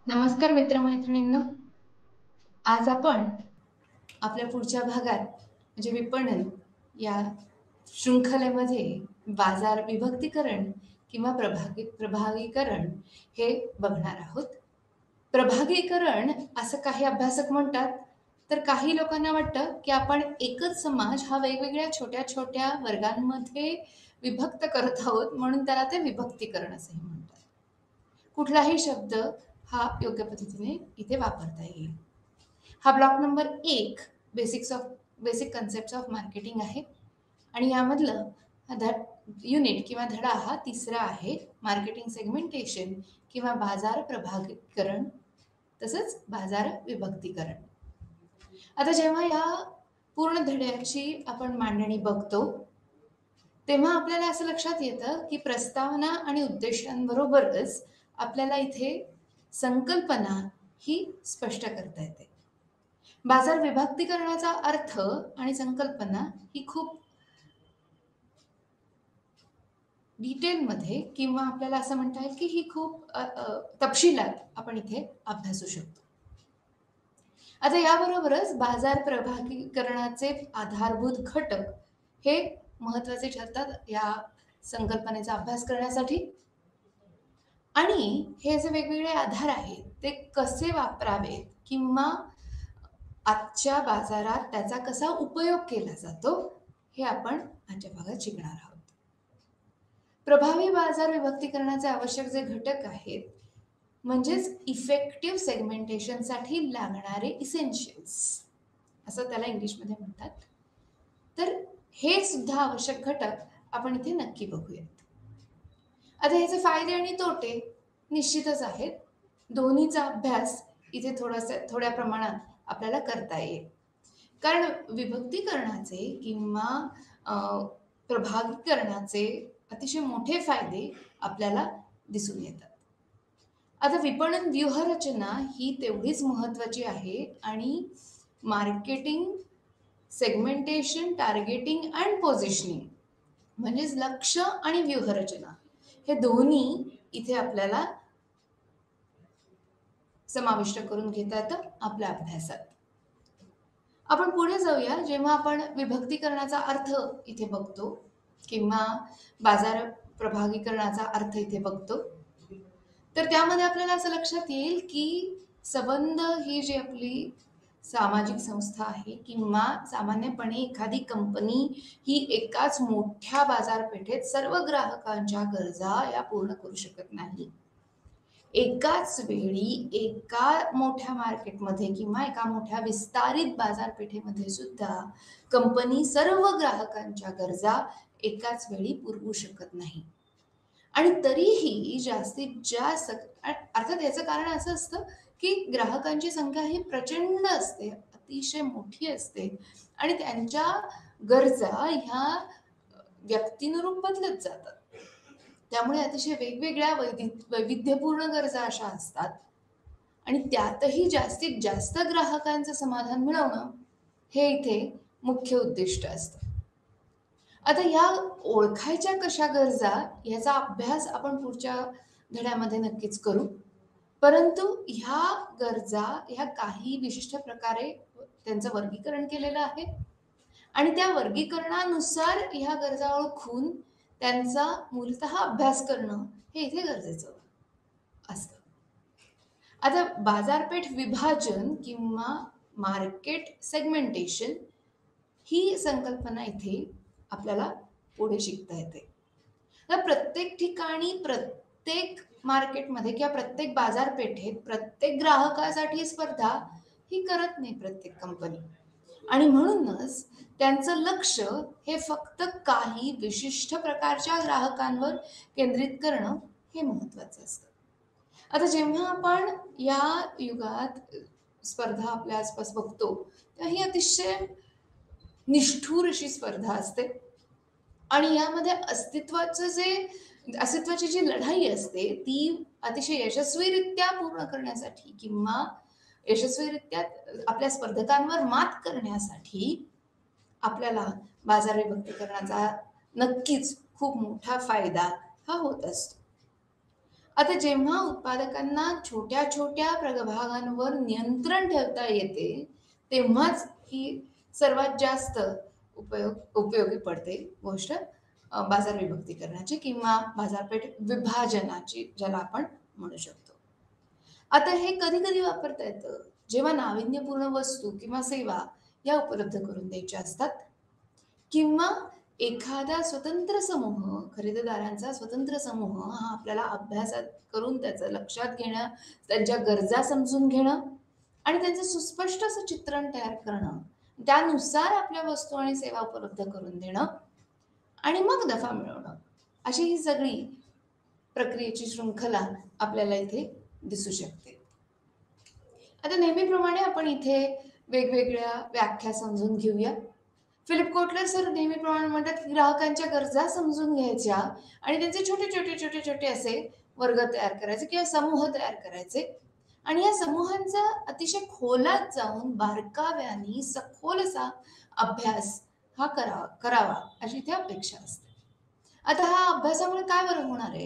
नमस्कार मित्रमैत्रिणींनो. आज आपण आपल्या पुढच्या भागात म्हणजे विपणन या शृंखलेमध्ये बाजार विभक्तीकरण किंवा प्रभावीकरण हे बघणार आहोत. प्रभावीकरण असं काही अभ्यासक म्हणतात, तर काही लोकांना वाटतं की आपण एकच समाज हा वेगवेगळ्या छोट्या छोट्या वर्गांमध्ये विभक्त करत आहोत, म्हणून त्याला ते विभक्तीकरण असंही म्हणतात. कुठलाही शब्द हा योग्य पद्धतीने इथे वापरता येईल. हा block number 1 basic concept of marketing आहे आणि यामधलं युनिट किंवा धडा हा तिसरा आहे, मार्केटिंग सेगमेंटेशन किंवा बाजार प्रभावीकरण तसंच बाजार विभक्तीकरण. आता जेव्हा या पूर्ण धड्याची आपण मांडणी बघतो तेव्हा आपल्याला असं लक्षात येतं की प्रस्तावना आणि उद्देशांबरोबरच आपल्याला इथे संकल्पना ही स्पष्ट करता येते. बाजार विभक्तीकरणाचा अर्थ आणि संकल्पना ही खूप डिटेलमध्ये किंवा आपल्याला असं म्हणता येईल की ही खूप तपशिलात आपण इथे अभ्यासू शकतो. आता याबरोबरच बाजार प्रभावीकरणाचे आधारभूत घटक हे महत्वाचे ठरतात या संकल्पनेचा अभ्यास करण्यासाठी. आणि हे जे वेगवेगळे आधार आहेत ते कसे वापरावेत किंवा आजच्या बाजारात त्याचा कसा उपयोग केला जातो हे आपण आजच्या भागात शिकणार आहोत. प्रभावी बाजार विभक्तीकरणाचे आवश्यक जे घटक आहेत म्हणजेच इफेक्टिव्ह सेगमेंटेशनसाठी लागणारे इसेन्शियल्स असं त्याला इंग्लिशमध्ये म्हणतात. तर हे सुद्धा आवश्यक घटक आपण इथे नक्की बघूयात. आता ह्याचे फायदे आणि तोटे निश्चितच आहेत. दोन्हीचा अभ्यास इथे थोड्या प्रमाणात आपल्याला करता येईल. कारण विभक्तीकरणाचे किंवा प्रभावीकरणाचे अतिशय मोठे फायदे आपल्याला दिसून येतात. आता विपणन व्यूहरचना ही तेवढीच महत्वाची आहे आणि marketing segmentation, targeting and positioning म्हणजेच लक्ष्य आणि व्यूहरचना हे दोन्ही इथे आपल्याला समाविष्ट करून घेता येतं आपल्या अभ्यासात. आपण पुढे जाऊया. जेव्हा आपण विभक्तीकरणाचा अर्थ इथे बघतो किंवा बाजार प्रभावीकरणाचा अर्थ इथे बघतो तर त्यामध्ये आपल्याला असं लक्षात येईल की संबंध ही जी आपली सामाजिक संस्था आहे किंवा सामान्यपणे एखादी कंपनी ही एकाच मोठ्या बाजारपेठेत सर्व ग्राहकांच्या गरजा या पूर्ण करू शकत नाही. एकाच वेळी एका मोठ्या मार्केटमध्ये किंवा एका मोठ्या विस्तारित बाजारपेठेमध्ये सुद्धा कंपनी सर्व ग्राहकांच्या गरजा एकाच वेळी पुरवू शकत नाही. आणि तरीही जास्तीत जास्त अर्थात याचं कारण असं असतं की ग्राहकांची संख्या ही प्रचंड असते, अतिशय मोठी असते आणि त्यांच्या गरजा ह्या व्यक्तीनुरूप बदलत जातात. त्यामुळे अतिशय वेगवेगळ्या वैविध्यपूर्ण गरजा अशा असतात आणि त्यातही जास्तीत जास्त ग्राहकांचं समाधान मिळवणं हे इथे मुख्य उद्दिष्ट असतं. आता ह्या ओळखायच्या कशा गरजा याचा अभ्यास आपण पुढच्या धड्यामध्ये नक्कीच करू. परंतु ह्या गरजा ह्या काही विशिष्ट प्रकारे त्यांचं वर्गीकरण केलेलं आहे आणि त्या वर्गीकरणानुसार ह्या गरजा ओळखून त्यांचा मूलतः अभ्यास करणं हे इथे गरजेचं असतं. आता बाजारपेठ विभाजन किंवा मार्केट सेगमेंटेशन ही संकल्पना इथे आपल्याला पुढे शिकता येते. तर प्रत्येक ठिकाणी प्रत्येक मार्केटमध्ये किंवा प्रत्येक बाजारपेठेत प्रत्येक ग्राहकासाठी स्पर्धा ही करत नाही प्रत्येक कंपनी आणि म्हणूनच त्यांचं लक्ष हे फक्त काही विशिष्ट प्रकारच्या ग्राहकांवर केंद्रित करणं हे महत्वाचं असतं. आता जेव्हा आपण या युगात स्पर्धा आपल्या आसपास बघतो तेव्हा ही अतिशय निष्ठुर अशी स्पर्धा असते आणि यामध्ये अस्तित्वाची जी लढाई असते ती अतिशय यशस्वीरित्या पूर्ण करण्यासाठी किंवा यशस्वीरित्या आपल्या स्पर्धकांवर मात करण्यासाठी आपल्याला बाजार विभक्तीकरणाचा नक्कीच खूप मोठा फायदा हा होत असतो. आता जेव्हा उत्पादकांना छोट्या छोट्या प्रभागांवर नियंत्रण ठेवता येते, तेव्हाच ही सर्वात जास्त उपयोगी पडते गोष्ट बाजार विभक्तीकरणाची किंवा बाजारपेठ विभाजनाची, ज्याला आपण म्हणू शकतो. आता हे कधी-कधी वापरता येतं, जेव्हा नाविन्यपूर्ण वस्तू किंवा सेवा या उपलब्ध करून द्यायच्या असतात किंवा एखादा स्वतंत्र समूह, खरेदीदारांचा स्वतंत्र समूह हा आपल्याला अभ्यासात करून त्याचं लक्षात घेणं, त्यांच्या गरजा समजून घेणं आणि त्यांचं सुस्पष्ट असं चित्रण तयार करणं, त्यानुसार आपल्या वस्तू आणि सेवा उपलब्ध करून देणं आणि मग नफा मिळवणं, अशी ही सगळी प्रक्रियेची शृंखला आपल्याला इथे दिसू शकते. आता नेहमीप्रमाणे आपण इथे वेगवेगळ्या व्याख्या समजून घेऊया. फिलिप कोटलर सर नेहमीप्रमाणे म्हणतात की ग्राहकांच्या गरजा समजून घ्यायच्या आणि त्यांचे छोटे छोटे छोटे छोटे असे वर्ग तयार करायचे किंवा समूह तयार करायचे आणि या समूहांचा अतिशय खोलात जाऊन बारकाव्याने सखोल असा अभ्यास हा करावा अशी इथे अपेक्षा असते. आता हा अभ्यासामुळे काय बरं होणार आहे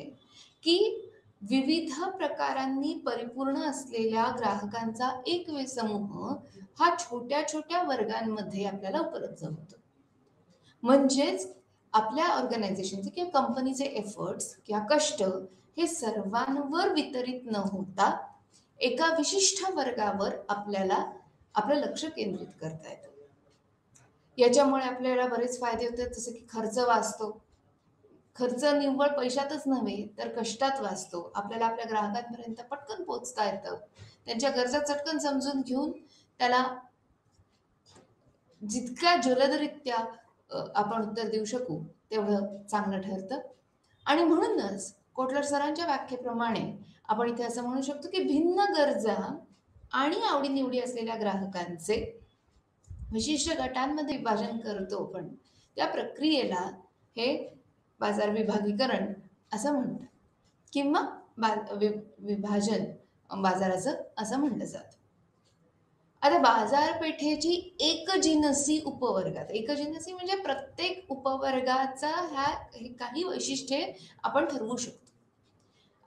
की विविध प्रकारांनी परिपूर्ण असलेल्या ग्राहकांचा एक समूह हा छोट्या छोट्या वर्गांमध्ये आपल्याला उपलब्ध होतो. म्हणजेच आपल्या ऑर्गनायझेशनचे किंवा कंपनीचे एफर्ट्स किंवा कष्ट हे सर्वांवर वितरित न होता एका विशिष्ट वर्गावर आपल्याला आपलं लक्ष केंद्रित करता येतं. याच्यामुळे आपल्याला बरेच फायदे होतात, जसे की खर्च वाचतो. खर्च निव्वळ पैशातच नव्हे तर कष्टात वाचतो. आपल्याला आपल्या ग्राहकांपर्यंत पटकन पोहोचता येतं. त्यांच्या गरजा चटकन समजून घेऊन त्याला जितक्या जलदरित्या आपण उत्तर देऊ शकू तेवढं चांगलं ठरतं. आणि म्हणूनच कोटलर सरांच्या व्याख्येप्रमाणे आपण इथे असं म्हणू शकतो की भिन्न गरजा आणि आवडीनिवडी असलेल्या ग्राहकांचे विशिष्ट गटांमध्ये विभाजन करतो आपण, त्या प्रक्रियेला हे बाजार विभागीकरण असं म्हणतात किंवा विभाजन बाजाराचं असं म्हटलं जातं. आता बाजारपेठेची एकजिनसी उपवर्गात, एकजिनसी म्हणजे प्रत्येक उपवर्गाचा काही वैशिष्ट्ये आपण ठरवू शकतो.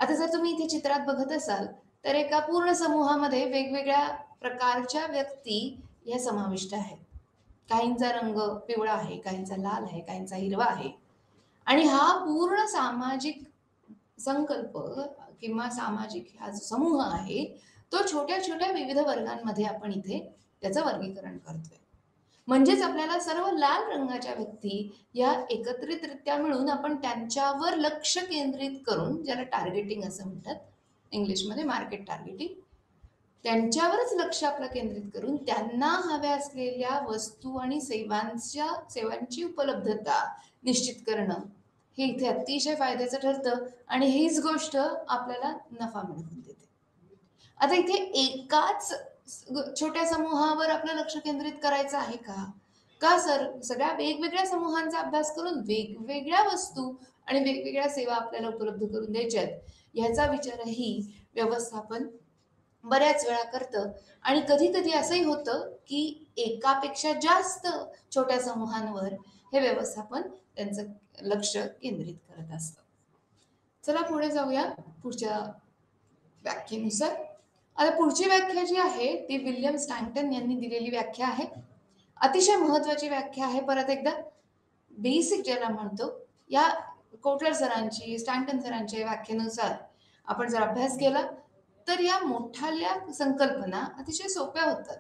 आता जर तुम्ही इथे चित्रात बघत असाल तर एका पूर्ण समूहामध्ये वेगवेगळ्या प्रकारच्या व्यक्ती या समाविष्ट आहेत. काहींचा रंग पिवळा आहे, काहींचा लाल आहे, काहींचा हिरवा आहे आणि हा पूर्ण सामाजिक संकल्प किंवा सामाजिक हा जो समूह आहे तो छोट्या छोट्या विविध वर्गांमध्ये आपण इथे त्याचं वर्गीकरण करतोय. म्हणजेच आपल्याला सर्व लाल रंगाच्या व्यक्ती या एकत्रितरित्या मिळून आपण त्यांच्यावर लक्ष केंद्रित करून, ज्याला टार्गेटिंग असं म्हणतात इंग्लिशमध्ये, मार्केट टार्गेटिंग, त्यांच्यावरच लक्ष आपलं केंद्रित करून त्यांना हव्या असलेल्या वस्तू आणि सेवांची उपलब्धता निश्चित करणं हे इथे अतिशय फायद्याचं ठरतं आणि हीच गोष्ट आपल्याला नफा मिळवून देते. आता इथे एकाच छोट्या समूहावर आपलं लक्ष केंद्रित करायचं आहे का सर? सगळ्या वेगवेगळ्या समूहांचा अभ्यास करून वेगवेगळ्या वस्तू आणि वेगवेगळ्या सेवा आपल्याला उपलब्ध करून द्यायच्या आहेत, ह्याचा विचारही व्यवस्थापन बऱ्याच वेळा करतं. आणि कधी कधी असंही होतं की एकापेक्षा जास्त छोट्या समूहांवर हे व्यवस्थापन त्यांचं लक्ष केंद्रित करत असतं. चला पुढे जाऊया पुढच्या व्याख्येनुसार. आता पुढची व्याख्या जी आहे ती विल्यम स्टँटन यांनी दिलेली व्याख्या आहे. अतिशय महत्वाची व्याख्या आहे. परत एकदा बेसिक ज्याला म्हणतो, या कोटलर सरांची, स्टँटन सरांच्या व्याख्येनुसार आपण जर अभ्यास केला तर या मोठाल्या संकल्पना अतिशय सोप्या होतात.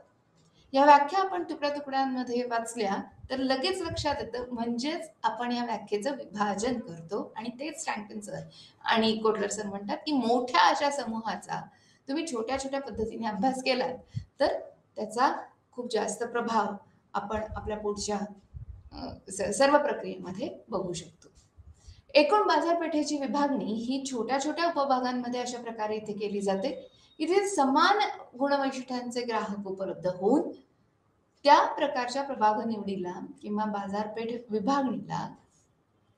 या व्याख्या आपण तुकड्या तुकड्यांमध्ये वाचल्या तर लगेच लक्षात येतं. म्हणजेच आपण या व्याख्येचं विभाजन करतो आणि तेच स्टँटन सर आणि कोटलर सर म्हणतात की मोठ्या अशा समूहाचा तुम्ही छोट्या छोट्या पद्धतीने अभ्यास केलात तर त्याचा खूप जास्त प्रभाव आपण आपल्या पुढच्या सर्व प्रक्रियेमध्ये बघू शकतो. एकूण बाजारपेठेची विभागणी ही छोट्या छोट्या उपभागांमध्ये अशा प्रकारे इथे केली जाते. इथे समान गुणवैशिष्ट्यांचे ग्राहक उपलब्ध होऊन त्या प्रकारच्या प्रभाग निवडीला किंवा बाजारपेठ विभागणीला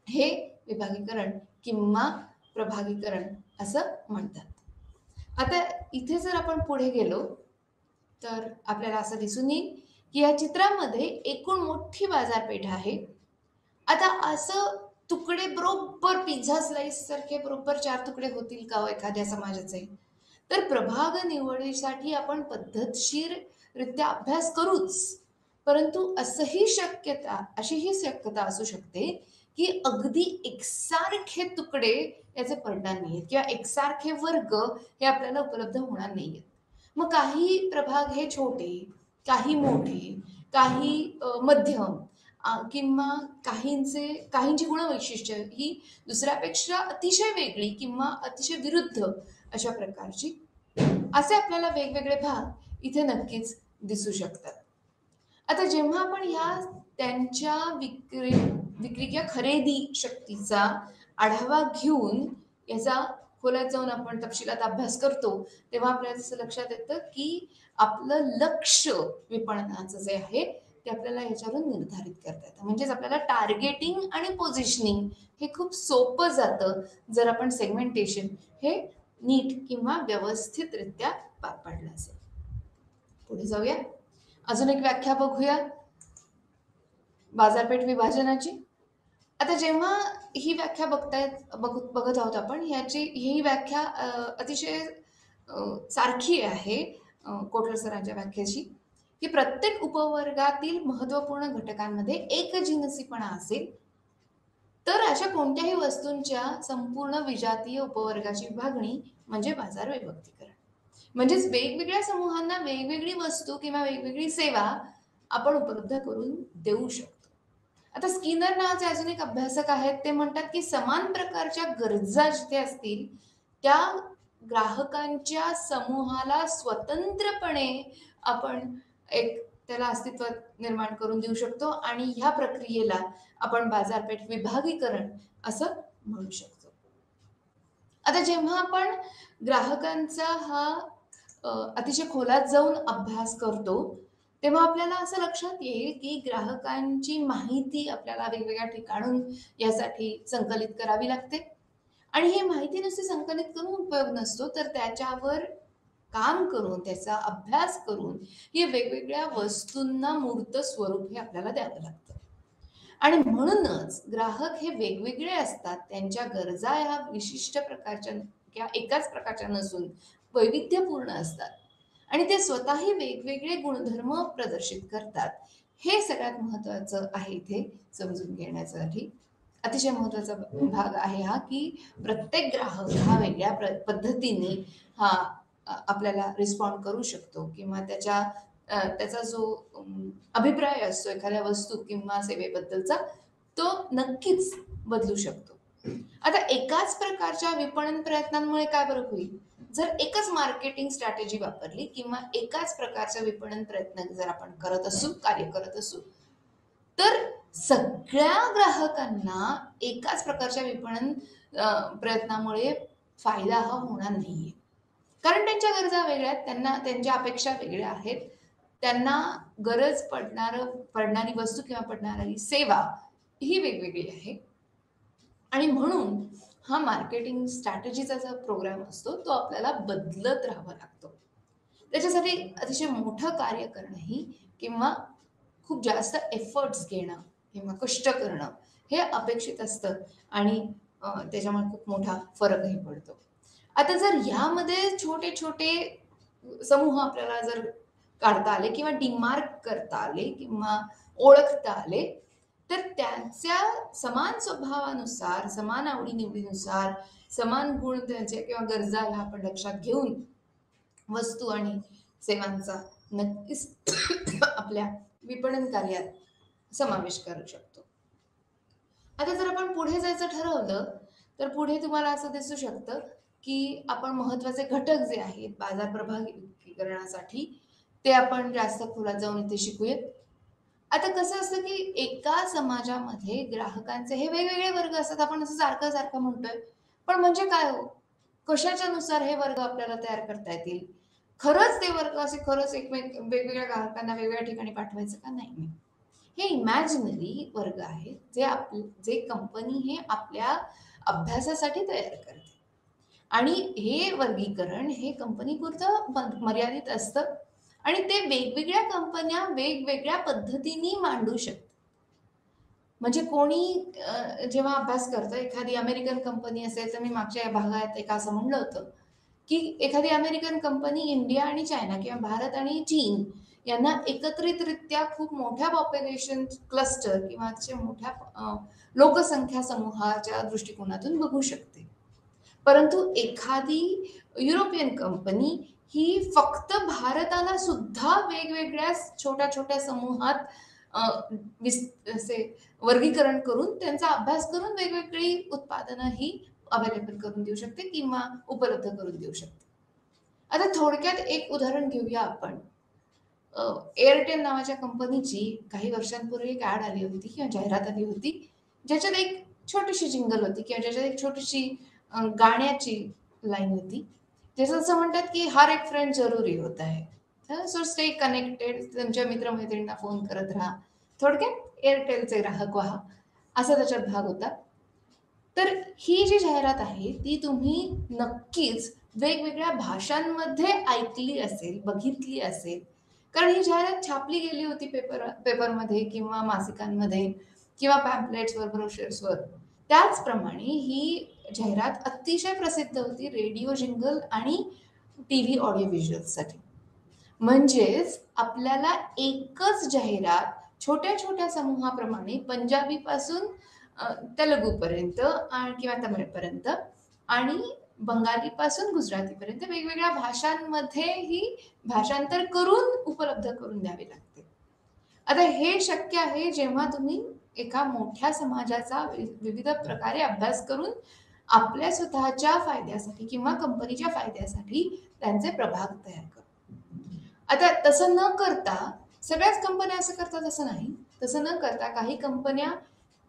हे विभागीकरण किंवा प्रभागीकरण असं म्हणतात. आता इथे जर आपण पुढे गेलो तर आपल्याला असं दिसून येईल की या चित्रामध्ये एकूण मोठी बाजारपेठ आहे. आता असं तुकडे बरोबर पिझ्झा स्लाइस सारखे बरोबर 4 तुकडे होतील का हो एखाद्या समाजाचे? तर प्रभाग निवडीसाठी आपण पद्धतशीररित्या अभ्यास करूच. परंतु अशीही शक्यता असू शकते, की अगदी एकसारखे तुकडे याचे पडणार नाहीयेत किंवा एकसारखे वर्ग हे आपल्याला उपलब्ध होणार नाहीयेत. मग काही प्रभाग हे छोटे, काही मोठे, काही मध्यम किंवा काहींची गुणवैशिष्ट्य ही दुसऱ्यापेक्षा अतिशय वेगळी किंवा अतिशय विरुद्ध अशा प्रकारची असे आपल्याला वेगवेगळे भाग इथे नक्कीच दिसू शकतात. आता जेव्हा आपण ह्या त्यांच्या विक्री किंवा खरेदी शक्तीचा आढावा घेऊन याचा खोलात जाऊन आपण तपशिलात अभ्यास करतो, तेव्हा आपल्याला असं लक्षात येतं, की आपलं लक्ष्य विपणनाचं जे आहे, ते आपल्याला ह्याच्यावरून निर्धारित करता येतं. म्हणजेच आपल्याला टार्गेटिंग आणि पोझिशनिंग हे खूप सोपं जातं, जर आपण सेगमेंटेशन हे नीट किंवा व्यवस्थितरित्या पार पाडलं असेल. पुढे जाऊया. अजून एक व्याख्या बघूया बाजारपेठ विभाजनाची. आता जेव्हा ही व्याख्या बघत आहोत आपण, ही व्याख्या अतिशय सारखी आहे कोटकर सरांच्या व्याख्येशी, की प्रत्येक उपवर्गातील महत्त्वपूर्ण घटकांमध्ये एकजिनसीपणा असेल, तर अशा कोणत्याही वस्तूंच्या संपूर्ण विजातीय उपवर्गाची विभागणी म्हणजे बाजार विभक्तीकरण. म्हणजेच वेगवेगळ्या समूहांना वेगवेगळी वस्तू किंवा वेगवेगळी सेवा आपण उपलब्ध करून देऊ शकतो. आता स्किनर नावाचे अजून एक अभ्यासक आहेत, ते म्हणतात की समान प्रकारच्या गरजा जिथे असतील त्या ग्राहकांच्या समूहाला स्वतंत्रपणे आपण एक त्याला अस्तित्व निर्माण करून देऊ शकतो आणि ह्या प्रक्रियेला आपण बाजारपेठ विभागीकरण असं म्हणू शकतो. आता जेव्हा आपण ग्राहकांचा हा अतिशय खोलात जाऊन अभ्यास करतो, तेव्हा आपल्याला असं लक्षात येईल, की ग्राहकांची माहिती आपल्याला वेगवेगळ्या ठिकाणून यासाठी संकलित करावी लागते आणि ही माहिती नुसती संकलित करून उपयोग नसतो, तर त्याच्यावर काम करून, त्याचा अभ्यास करून ही वेगवेगळ्या वस्तूंना मूर्त स्वरूप हे आपल्याला द्यावं लागतं. आणि म्हणूनच ग्राहक हे वेगवेगळे असतात. त्यांच्या गरजा ह्या विशिष्ट प्रकारच्या किंवा एकाच प्रकारच्या नसून वैविध्यपूर्ण असतात आणि ते स्वतःही वेगवेगळे गुणधर्म प्रदर्शित करतात. हे सगळ्यात महत्त्वाचं आहे इथे समजून घेण्यासाठी. अतिशय महत्त्वाचा भाग आहे हा, की प्रत्येक ग्राहक हा वेगळ्या पद्धतीने हा आपल्याला रिस्पॉन्ड करू शकतो किंवा त्याचा जो अभिप्राय असतो एखाद्या वस्तू किंवा सेवेबद्दलचा, तो नक्कीच बदलू शकतो. आता एकाच प्रकारच्या विपणन प्रयत्नांमुळे काय बरं होईल? जर एकच मार्केटिंग स्ट्रॅटेजी वापरली किंवा एकाच प्रकारचा विपणन प्रयत्न जर आपण कार्य करत असू, तर सगळ्या ग्राहकांना एकाच प्रकारच्या विपणन प्रयत्नामुळे फायदा हा होणार नाहीये. कारण त्यांच्या गरजा वेगळ्या आहेत, त्यांना त्यांच्या अपेक्षा वेगळ्या आहेत. त्यांना पडणारी वस्तू किंवा पडणारी सेवा ही वेगवेगळी आहे. आणि म्हणून हा मार्केटिंग स्ट्रॅटेजीचा जो प्रोग्राम असतो, तो आपल्याला बदलत राहावा लागतो. त्याच्यासाठी अतिशय मोठं कार्य करणंही किंवा खूप जास्त एफर्ट्स घेणं किंवा कष्ट करणं हे अपेक्षित असतं आणि त्याच्यामुळे खूप मोठा फरकही पडतो. आता जर ह्यामध्ये छोटे-छोटे समूह आपल्याला जर काढता आले किंवा डिमार्क करता आले किंवा ओळखता आले, तर त्यांच्या समान स्वभावानुसार, समान आवडी-निवडीनुसार, समान गुण त्यांचे किंवा गरजा ह्या आपण लक्षात घेऊन वस्तू आणि सेवांचा नक्कीच आपल्या विपणन कार्यात समावेश करू शकतो. आता जर आपण पुढे जायचं ठरवलं, तर पुढे तुम्हाला असं दिसू शकतं, की आपण महत्त्वाचे घटक जे आहेत बाजार प्रभावीकरणासाठी, ते आपण जास्त खोलात जाऊन इथे शिकूयात. आता कसं असतं, की एका समाजामध्ये ग्राहकांचे हे वेगवेगळे वर्ग असतात. आपण असं सारखं-सारखं म्हणतोय. पण म्हणजे काय हो? कशाच्यानुसार हे वर्ग आपल्याला तयार करता येतील? खरंच ते वर्ग असे खरंच वेगवेगळ्या ग्राहकांना वेगवेगळ्या ठिकाणी पाठवायचं का? नाही. हे इमॅजिनरी वर्ग आहेत, जे कंपनी हे आपल्या अभ्यासासाठी तयार करते. आणि हे वर्गीकरण हे कंपनीपुरतं मर्यादित असतं आणि ते वेगवेगळ्या कंपन्या वेगवेगळ्या पद्धतीने मांडू शकतात. म्हणजे कोणी जेव्हा अभ्यास करतं, एखादी अमेरिकन कंपनी असेल, तर मी मागच्या भागात एका असं म्हणलं होतं, की एखादी अमेरिकन कंपनी इंडिया आणि चायना किंवा भारत आणि चीन यांना एकत्रितरित्या खूप मोठ्या पॉप्युलेशन क्लस्टर किंवा अतिशय मोठ्या लोकसंख्या समूहाच्या दृष्टिकोनातून बघू शकते. परंतु एखादी युरोपियन कंपनी ही फक्त भारताला सुद्धा वेगवेगळ्या छोट्या-छोट्या समूहात अ, असे वर्गीकरण करून त्यांचा अभ्यास करून वेगवेगळी उत्पादनं ही अवेलेबल करून देऊ शकते किंवा उपलब्ध करून देऊ शकते. आता थोडक्यात एक उदाहरण घेऊया आपण. एअरटेल नावाच्या कंपनीची काही वर्षांपूर्वी एक ॲड आली होती किंवा जाहिरात आली होती, ज्याच्यात एक छोटीशी जिंगल होती किंवा ज्याच्यात एक छोटीशी गाण्याची लाईन होती. जसं असं म्हणतात, की हर एक फ्रेंड जरुरी होता है. So stay connected. तुमच्या मित्र फोन करत राहा. थोडक्यात एअरटेलचे ग्राहक व्हा, असा त्याच्यात भाग होता. तर ही जी जाहिरात आहे, ती तुम्ही नक्कीच वेगवेगळ्या भाषांमध्ये ऐकली असेल, बघितली असेल. कारण ही जाहिरात छापली गेली होती पेपरमध्ये किंवा मासिकांमध्ये किंवा पॅम्पलेट्सवर, ब्रोशर्सवर. त्याचप्रमाणे ही जाहिरात अतिशय प्रसिद्ध होती रेडिओ जिंगल आणि टीव्ही ऑडिओ व्हिज्युअल्ससाठी. म्हणजेच आपल्याला एकच जाहिरात छोट्या-छोट्या समूहाप्रमाणे पंजाबीपासून तेलुगूपर्यंत किंवा तमिळपर्यंत आणि बंगालीपासून गुजरातीपर्यंत वेगवेगळ्या भाषांमध्ये ही भाषांतर करून उपलब्ध करून द्यावी लागते. आता हे शक्य आहे जेव्हा तुम्ही एका मोठ्या समाजाचा विविध प्रकारे अभ्यास करून आपल्या स्वतःच्या फायद्यासाठी किंवा कंपनीच्या फायद्यासाठी त्यांचे प्रभाग तयार करा. आता तसं न करता सगळ्याच कंपन्या असं करतात असं नाही. तसं न करता काही कंपन्या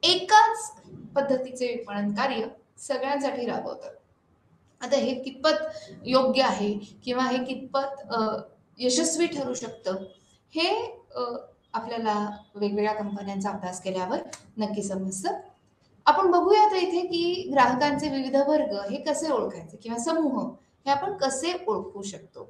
एकाच पद्धतीचे विपणन कार्य सगळ्यांसाठी राबवतात. आता हे कितपत योग्य आहे किंवा हे कितपत यशस्वी ठरू शकतं, हे आपल्याला वेगवेगळ्या कंपन्यांचा अभ्यास केल्यावर नक्की समजतं. आपण बघूया आता इथे की ग्राहकांचे विविध वर्ग हे कसे ओळखायचे किंवा समूह हे आपण कसे ओळखू शकतो.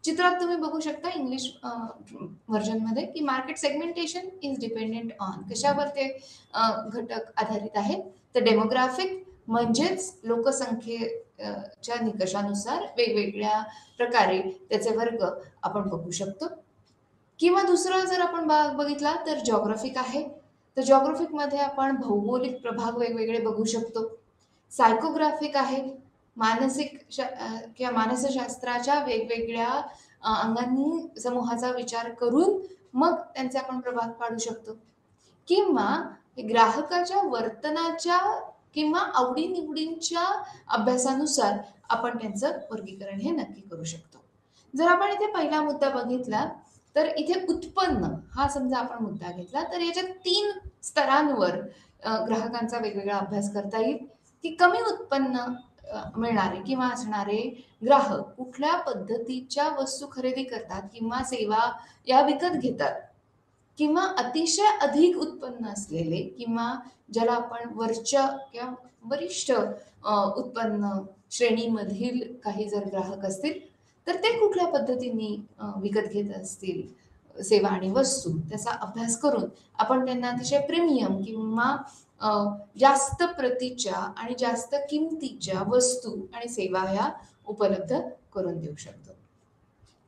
चित्रात तुम्ही बघू शकता इंग्लिश व्हर्जनमध्ये की market segmentation is dependent on कशावर ते घटक आधारित आहेत. तर डेमोग्राफिक म्हणजेच लोकसंख्येच्या निकषानुसार वेगवेगळ्या प्रकारे त्याचे वर्ग आपण बघू शकतो. किंवा दुसरं जर आपण बघितला तर जिओग्राफिक आहे. तर जिओग्राफिकमध्ये आपण भौगोलिक प्रभाग वेगवेगळे बघू शकतो. सायकोग्राफिक आहे. किंवा मानसशास्त्राच्या वेगवेगळ्या अंगांनी समूहाचा विचार करून मग त्यांचे आपण प्रभाग पाडू शकतो. किंवा ग्राहकाच्या वर्तनाच्या किंवा आवडी-निवडींच्या अभ्यासानुसार आपण त्यांचं वर्गीकरण हे नक्की करू शकतो. जर आपण इथे पहिला मुद्दा बघितला, तर इथे उत्पन्न हा समजा आपण मुद्दा घेतला, तर याच्यात 3 स्तरांवर ग्राहकांचा वेगवेगळा अभ्यास करता येईल, की कमी उत्पन्न मिळणारे किंवा असणारे ग्राहक कुठल्या पद्धतीच्या वस्तू खरेदी करतात किंवा सेवा या विकत घेतात. किंवा अतिशय अधिक उत्पन्न असलेले किंवा ज्याला आपण वरच्या किंवा वरिष्ठ उत्पन्न श्रेणीमधील काही जर ग्राहक असतील, तर ते कुठल्या पद्धतीने विकत घेत असतील सेवा आणि वस्तू, त्याचा अभ्यास करून आपण त्यांना अतिशय प्रीमियम किंवा जास्त प्रतीच्या आणि जास्त किमतीच्या वस्तू आणि सेवा ह्या उपलब्ध करून देऊ शकतो.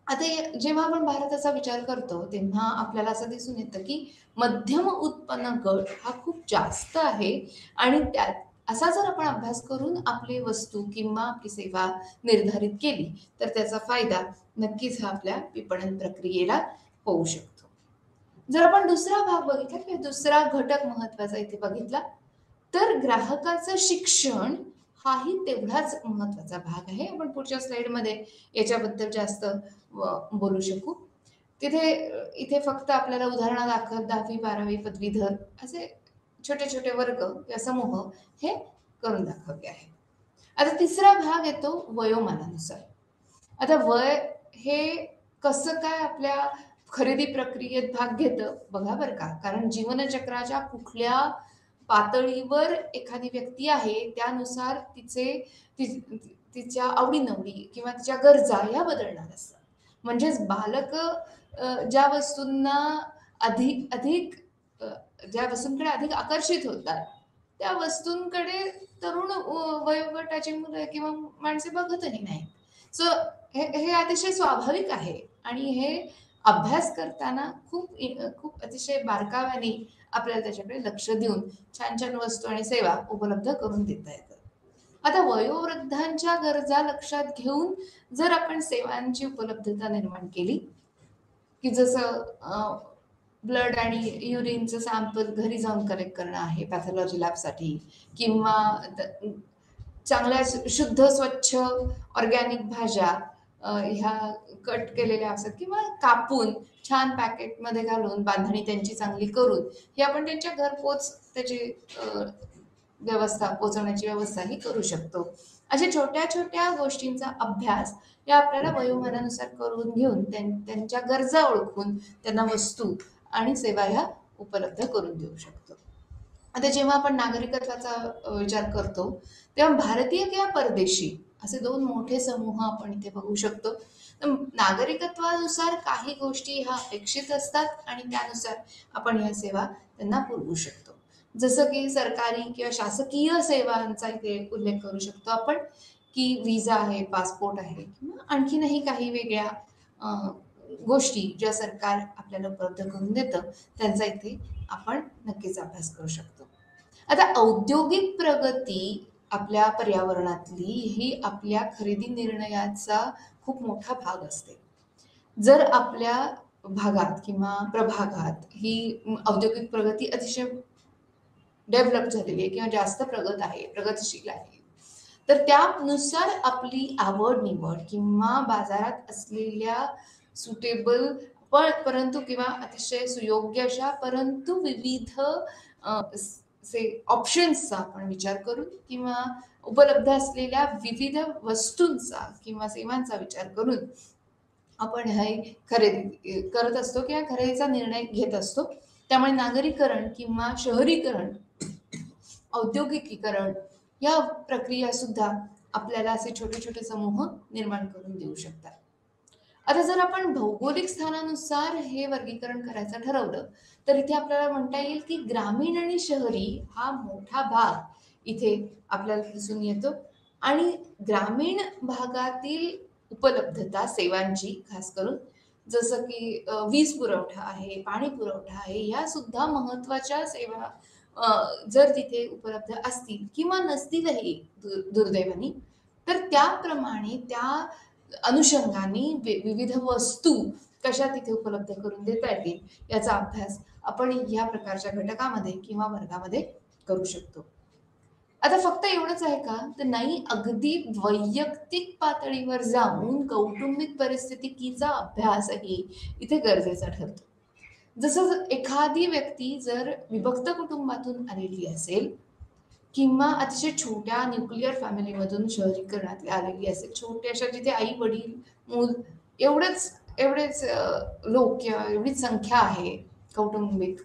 आता जेव्हा आपण भारताचा विचार करतो, तेव्हा आपल्याला असं दिसून येतं, की मध्यम उत्पन्न गट हा खूप जास्त आहे आणि त्यात असा जर आपण अभ्यास करून आपली वस्तू किंवा आपली सेवा निर्धारित केली, तर त्याचा फायदा नक्कीच हा आपल्या विपणन प्रक्रियेला होऊ शकतो. जर आपण दुसरा भाग बघितला किंवा दुसरा घटक महत्त्वाचा इथे बघितला, तर ग्राहकाचं शिक्षण हाही तेवढाच महत्त्वाचा भाग आहे. आपण पुढच्या स्लाईडमध्ये याच्याबद्दल जास्त बोलू शकू. इथे फक्त आपल्याला उदाहरणादाखल 10वी, 12वी, पदवीधर असे छोटे-छोटे वर्ग किंवा समूह हे करून दाखवले आहे. आता तिसरा भाग येतो वयोमानानुसार. आता वय हे कसं काय आपल्या खरेदी प्रक्रियेत भाग घेतं बघा बरं का. कारण जीवनचक्राच्या कुठल्या पातळीवर एखादी व्यक्ती आहे त्यानुसार तिच्या आवडी-निवडी किंवा तिच्या गरजा ह्या बदलणार असतात. म्हणजेच बालक ज्या वस्तूंना अधिक अधिक ज्या वस्तूंकडे अधिक आकर्षित होतात, त्या वस्तूंकडे तरुण वयोगटाची मुलं किंवा माणसे बघतही नाहीत. सो हे हे अतिशय स्वाभाविक आहे आणि हे अभ्यास करताना खूप अतिशय बारकाव्याने आपल्याला त्याच्याकडे लक्ष देऊन छान-छान वस्तू आणि सेवा उपलब्ध करून देता येतात. आता वयोवृद्धांच्या गरजा लक्षात घेऊन जर आपण सेवांची उपलब्धता निर्माण केली, की जसं ब्लड आणि युरिनचं सॅम्पल घरी जाऊन कलेक्ट करणं आहे पॅथॉलॉजी लॅबसाठी किंवा चांगल्या शुद्ध, स्वच्छ ऑर्गॅनिक भाज्या ह्या कट केलेल्या असतात किंवा कापून छान पॅकेटमध्ये घालून बांधणी त्यांची चांगली करून हे आपण त्यांच्या घरपोच त्याची व्यवस्था पोहोचवण्याची व्यवस्थाही करू शकतो. अशा छोट्या-छोट्या गोष्टींचा अभ्यास या आपल्याला वयोमानानुसार करून घेऊन त्यांच्या गरजा ओळखून त्यांना वस्तू आणि सेवा ह्या उपलब्ध करून देऊ शकतो. आता जेव्हा आपण नागरिकत्वाचा विचार करतो, तेव्हा भारतीय किंवा परदेशी असे 2 मोठे समूह आपण इथे बघू शकतो. तर नागरिकत्वानुसार काही गोष्टी ह्या अपेक्षित असतात आणि त्यानुसार आपण ह्या सेवा त्यांना पुरवू शकतो. जसं की सरकारी किंवा शासकीय सेवांचा इथे उल्लेख करू शकतो आपण, की व्हिसा आहे, पासपोर्ट आहे किंवा आणखीनही काही वेगळ्या अ, गोष्टी ज्या सरकार आपल्याला उपलब्ध करून देतं, त्यांचा इथे आपण नक्कीच अभ्यास करू शकतो. आता औद्योगिक प्रगती आपल्या पर्यावरणातली ही आपल्या खरेदी निर्णयाचा खूप मोठा भाग असते. जर आपल्या भागात किंवा प्रभागात ही औद्योगिक प्रगती अतिशय डेव्हलप झालेली आहे किंवा जास्त प्रगत आहे, प्रगतिशील आहे. तर त्यानुसार आपली आवड-निवड किंवा बाजारात असलेल्या सुटेबल परंतु किंवा अतिशय सुयोग्य अशा परंतु विविध से ऑप्शन्सचा आपण विचार करून किंवा उपलब्ध असलेल्या विविध वस्तूंचा किंवा सेवांचा विचार करून आपण हे खरेदी करत असतो किंवा खरेदीचा निर्णय घेत असतो. त्यामुळे नागरीकरण किंवा शहरीकरण, औद्योगिकीकरण या प्रक्रिया सुद्धा आपल्याला असे छोटे-छोटे समूह निर्माण करून देऊ शकतात. आता जर आपण भौगोलिक स्थानानुसार हे वर्गीकरण करायचं ठरवलं, तर इथे आपल्याला म्हणता येईल की ग्रामीण आणि शहरी हा मोठा भाग इथे आपल्याला दिसून येतो आणि ग्रामीण भागातील उपलब्धता सेवांची खास करून जसं की वीज पुरवठा आहे, पाणी पुरवठा आहे, या सुद्धा महत्त्वाच्या सेवा जर तिथे उपलब्ध असतील किंवा नसतीलही दुर्दैवाने, तर त्याप्रमाणे त्या अनुषंगाने विविध वस्तू कशा तिथे उपलब्ध करून देता येतील याचा अभ्यास आपण या प्रकारच्या घटकामध्ये किंवा वर्गामध्ये करू शकतो. आता फक्त एवढंच आहे का? तर नाही, अगदी वैयक्तिक पातळीवर जाऊन कौटुंबिक परिस्थितीचा अभ्यासही इथे गरजेचा ठरतो. जसं एखादी व्यक्ती जर विभक्त कुटुंबातून आलेली असेल किंवा अतिशय छोट्या न्यूक्लिअर फॅमिलीमधून शहरीकरणात आलेली असेल, छोट्याशा जिथे आई-वडील, मूल एवढेच लोक किंवा एवढीच संख्या आहे कौटुंबिक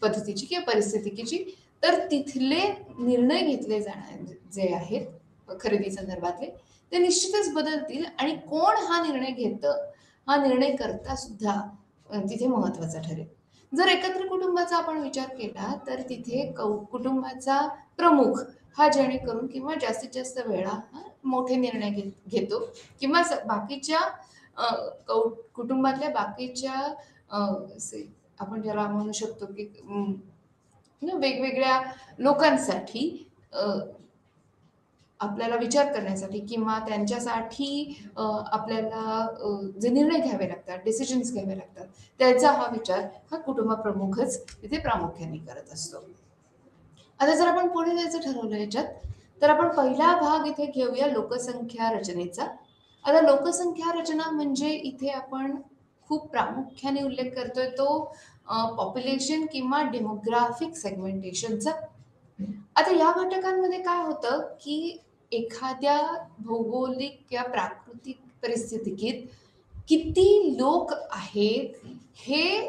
पद्धतीची किंवा परिस्थितीची, तर तिथले निर्णय घेतले जाणार जे आहेत खरेदी संदर्भातले, ते निश्चितच बदलतील आणि कोण हा निर्णय घेतं, हा निर्णय करता सुद्धा तिथे महत्त्वाचा ठरेल. जर एकत्र कुटुंबाचा आपण विचार केला, तर तिथे कुटुंबाचा प्रमुख हा जेणेकरून किंवा जास्तीत जास्त वेळा मोठे निर्णय घेतो किंवा बाकीच्या अ, कुटुंबातल्या बाकीच्या आपण ज्याला म्हणू शकतो की वेगवेगळ्या लोकांसाठी अ, आपल्याला विचार करण्यासाठी किंवा त्यांच्यासाठी आपल्याला जे निर्णय घ्यावे लागतात, डिसिजन्स घ्यावे लागतात, त्याचा हा विचार हा कुटुंब प्रमुखच तिथे प्रामुख्याने करत असतो. आता जर आपण पुढे जायचं ठरवलं याच्यात, तर आपण पहिला भाग इथे घेऊया लोकसंख्या रचनेचा. आता लोकसंख्या रचना म्हणजे इथे आपण खूप प्रामुख्याने उल्लेख करतोय तो पॉप्युलेशन किंवा डेमोग्राफिक सेगमेंटेशनचा. आता या घटकांमध्ये काय होतं, की एखाद्या भौगोलिक किंवा प्राकृतिक परिस्थितीत किती लोक आहेत, हे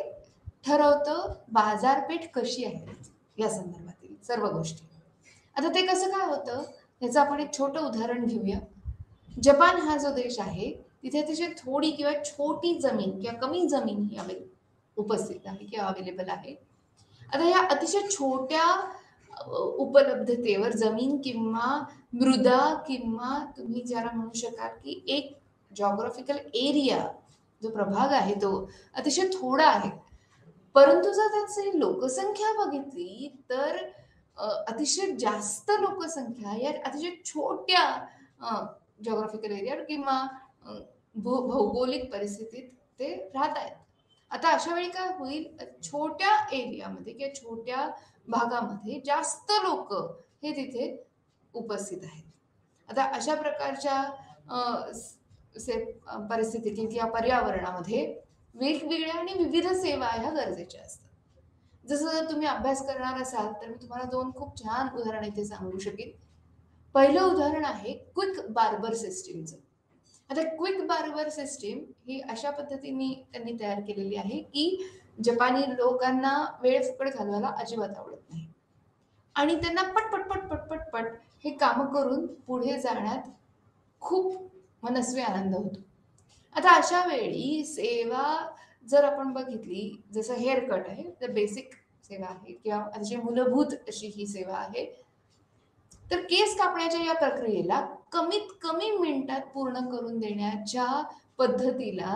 ठरवतं बाजारपेठ कशी आहे या संदर्भातील सर्व गोष्टी. आता ते कसं काय होतं, याचं आपण एक छोटं उदाहरण घेऊया. जपान हा जो देश आहे, तिथे अतिशय थोडी किंवा छोटी जमीन किंवा कमी जमीन ही उपस्थित आहे किंवा अवेलेबल आहे. आता या अतिशय छोट्या उपलब्धतेवर जमीन किंवा मृदा किंवा तुम्ही ज्याला म्हणू शकाल की एक जॉग्राफिकल एरिया, जो प्रभाग आहे तो अतिशय थोडा आहे. परंतु जर त्याची लोकसंख्या बघितली तर अतिशय जास्त लोकसंख्या या अतिशय छोट्या जॉग्राफिकल एरियावर किंवा अ, भौगोलिक परिस्थितीत ते राहत आहेत. आता अशा वेळी काय होईल, छोट्या एरियामध्ये किंवा छोट्या भागामध्ये जास्त लोक हे तिथे उपस्थित आहेत. आता अशा प्रकारच्या अ, परिस्थितीत किंवा पर्यावरणामध्ये वेगवेगळ्या आणि विविध सेवा ह्या गरजेच्या असतात. जसं जर तुम्ही अभ्यास करणार असाल तर मी तुम्हाला 2 खूप छान उदाहरण इथे सांगू शकेन. पहिलं उदाहरण आहे क्विक बार्बर सिस्टीमचं. आता क्विक बार्बर सिस्टीम ही अशा पद्धतीने त्यांनी तयार केलेली आहे, की जपानी लोकांना वेळ फुकट घालवायला अजिबात आवडत नाही. आणि त्यांना पट, पट, पट, पट, पट, पट हे कामं करून पुढे जाण्यात खूप मनस्वी आनंद होतो. आता अशा वेळी सेवा जर आपण बघितली, जसं हेअर कट आहे, तर बेसिक सेवा आहे किंवा अतिशय मूलभूत अशी ही सेवा आहे. तर केस कापण्याच्या या प्रक्रियेला कमीत कमी मिनिटात पूर्ण करून देण्याच्या पद्धतीला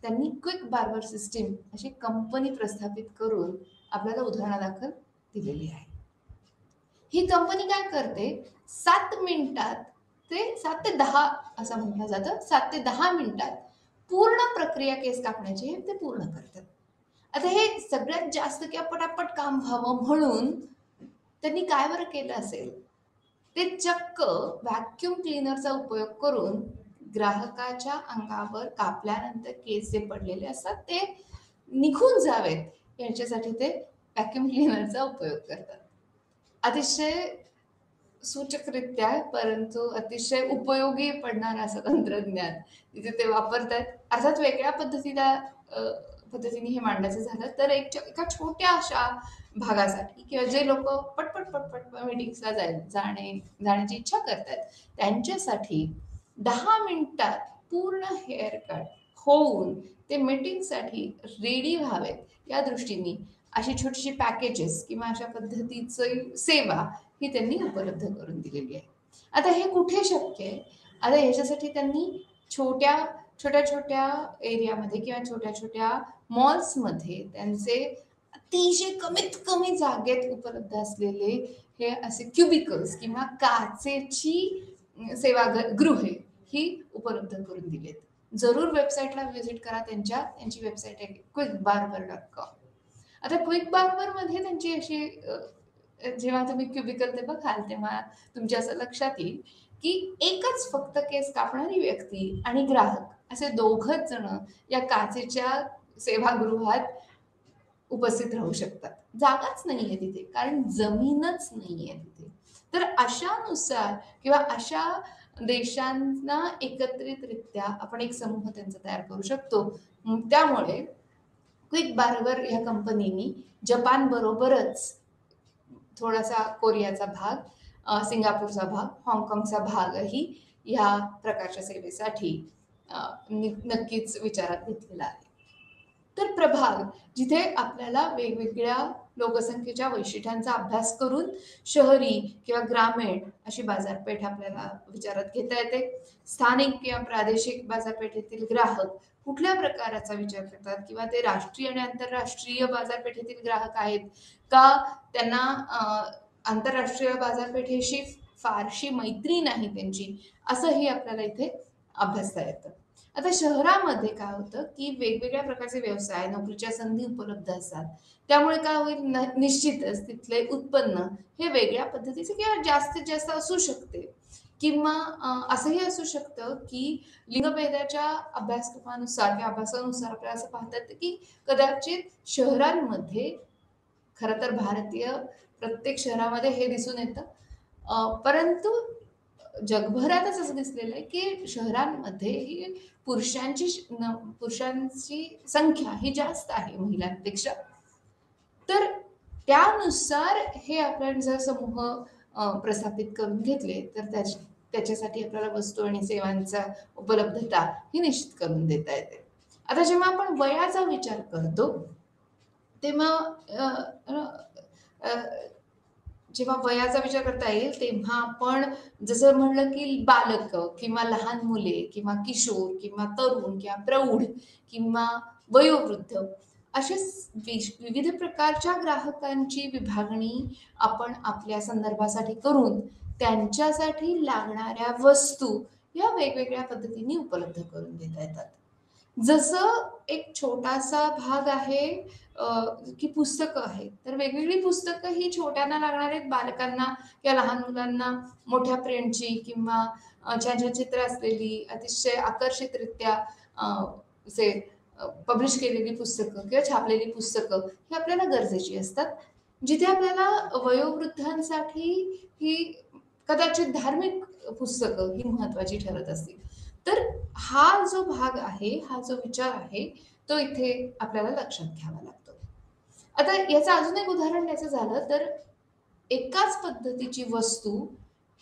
त्यांनी क्विक बार्बर सिस्टीम अशी कंपनी प्रस्थापित करून आपल्याला उदाहरणादाखल दिलेली आहे. ही कंपनी काय करते, 7 मिनिटात ते 7 ते 10 असं म्हटलं जातं, 7 ते 10 मिनिटात पूर्ण प्रक्रिया केस कापण्याची हे ते पूर्ण करतात. आता हे सगळ्यात जास्त किंवा पटापट काम व्हावं म्हणून त्यांनी काय बरं केलं असेल, ते चक्क व्हॅक्यूम क्लीनरचा उपयोग करून ग्राहकाच्या अंगावर कापल्यानंतर केस जे पडलेले असतात ते निघून जावेत याच्यासाठी ते व्हॅक्यूम क्लीनरचा उपयोग करतात. अतिशय सूचकरित्या परंतु अतिशय उपयोगी पडणारं असं तंत्रज्ञान तिथे ते वापरतात. अर्थात वेगळ्या पद्धतीने हे मांडायचं झालं तर एका छोट्या अशा भागासाठी किंवा जे लोक पटपट पटपट मीटिंग्सला जाण्याची इच्छा करतात त्यांच्यासाठी 10 मिनिटात पूर्ण हेअर कट होऊन ते मीटिंगसाठी रेडी व्हावेत या दृष्टीने अशी छोटीशी पॅकेजेस किंवा अशा पद्धतीची सेवा ही त्यांनी उपलब्ध करून दिलेली आहे. आता हे कुठे शक्य आहे? आता ह्याच्यासाठी त्यांनी छोट्या छोट्या छोट्या एरियामध्ये किंवा छोट्या छोट्या मॉल्समध्ये त्यांचे अतिशय कमीत कमी जागेत उपलब्ध असलेले हे असे क्युबिकल्स किंवा काचेची गृहे ही उपलब्ध करून दिलेत. जरूर वेबसाईटला व्हिजिट करा. त्यांची वेबसाईट आहे quickbarber.com. आता क्विक बार्बरमध्ये त्यांची अशी जेव्हा तुम्ही क्युबिकल ते बघाल तेव्हा तुमच्या असं लक्षात येईल की एकच फक्त केस कापणारी व्यक्ती आणि ग्राहक असे दोघच जण या काचेच्या सेवागृहात उपस्थित राहू शकतात. जागाच नाहीये तिथे, कारण जमीनच नाहीये तिथे. तर अशानुसार किंवा अशा देशांना एकत्रितरित्या आपण एक समूह त्यांचा तयार करू शकतो. त्यामुळे क्विक बार्बर या कंपनीनी जपान बरोबरच थोडासा कोरियाचा भाग, सिंगापूरचा भाग, हाँगकाँगचा भागही ह्या प्रकारच्या सेवेसाठी नक्कीच विचारात घेतलेला आहे. तर प्रभाग जिथे आपल्याला वेगवेगळ्या लोकसंख्येच्या वैशिष्ट्यांचा अभ्यास करून शहरी किंवा ग्रामीण अशी बाजारपेठ आपल्याला विचारात घेता येते. स्थानिक किंवा प्रादेशिक बाजारपेठेतील ग्राहक कुठल्या प्रकाराचा विचार करतात किंवा ते राष्ट्रीय आणि आंतरराष्ट्रीय बाजारपेठेतील ग्राहक आहेत का, त्यांना आंतरराष्ट्रीय बाजारपेठेशी फारशी मैत्री नाही त्यांची, असंही आपल्याला इथे अभ्यासता येतं. आता शहरामध्ये काय होतं की वेगवेगळ्या प्रकारचे व्यवसाय, नोकरीच्या संधी उपलब्ध असतात. त्यामुळे काय होईल, निश्चितच तिथले उत्पन्न हे वेगळ्या पद्धतीचे किंवा जास्तीत जास्त असू शकते किंवा असंही असू शकतं की लिंगभेदाच्या अभ्यासक्रमानुसार किंवा अभ्यासानुसार आपल्याला असं पाहता येतं की कदाचित शहरांमध्ये, खरं तर भारतीय प्रत्येक शहरामध्ये हे दिसून येतं, परंतु जगभरातच असं दिसलेलं आहे की शहरांमध्ये ही पुरुषांची संख्या ही जास्त आहे महिलांपेक्षा. तर त्यानुसार हे आपण जर समूह प्रस्थापित करून घेतले तर त्याच्यासाठी आपल्याला वस्तू आणि सेवांचा उपलब्धता ही निश्चित करून देता येते. आता जेव्हा आपण वयाचा विचार करतो तेव्हा अ, अ, अ, जेव्हा वयाचा विचार करता येईल, तेव्हा आपण जसं म्हणलं, की बालकं किंवा लहान मुले किंवा किशोर किंवा तरुण किंवा प्रौढ किंवा वयोवृद्ध असे विविध प्रकारच्या ग्राहकांची विभागणी आपण आपल्या संदर्भासाठी करून त्यांच्यासाठी लागणाऱ्या वस्तू या वेगवेगळ्या पद्धतीने उपलब्ध करून देता येतात. जसं एक छोटासा भाग आहे अ, की पुस्तकं आहेत. तर वेगवेगळी पुस्तकं ही छोट्यांना लागणार आहेत, बालकांना किंवा लहान मुलांना मोठ्या प्रिंटची किंवा छान-छान चित्र असलेली, अतिशय आकर्षितरित्या असे पब्लिश केलेली पुस्तकं किंवा छापलेली पुस्तकं ही आपल्याला गरजेची असतात. जिथे आपल्याला वयोवृद्धांसाठी ही कदाचित धार्मिक पुस्तकं ही महत्त्वाची ठरत असतील. तर हा जो भाग आहे, हा जो विचार आहे, तो इथे आपल्याला लक्षात घ्यावा लागतो. आता याचं अजून एक उदाहरण द्यायचं झालं तर एकाच पद्धतीची वस्तू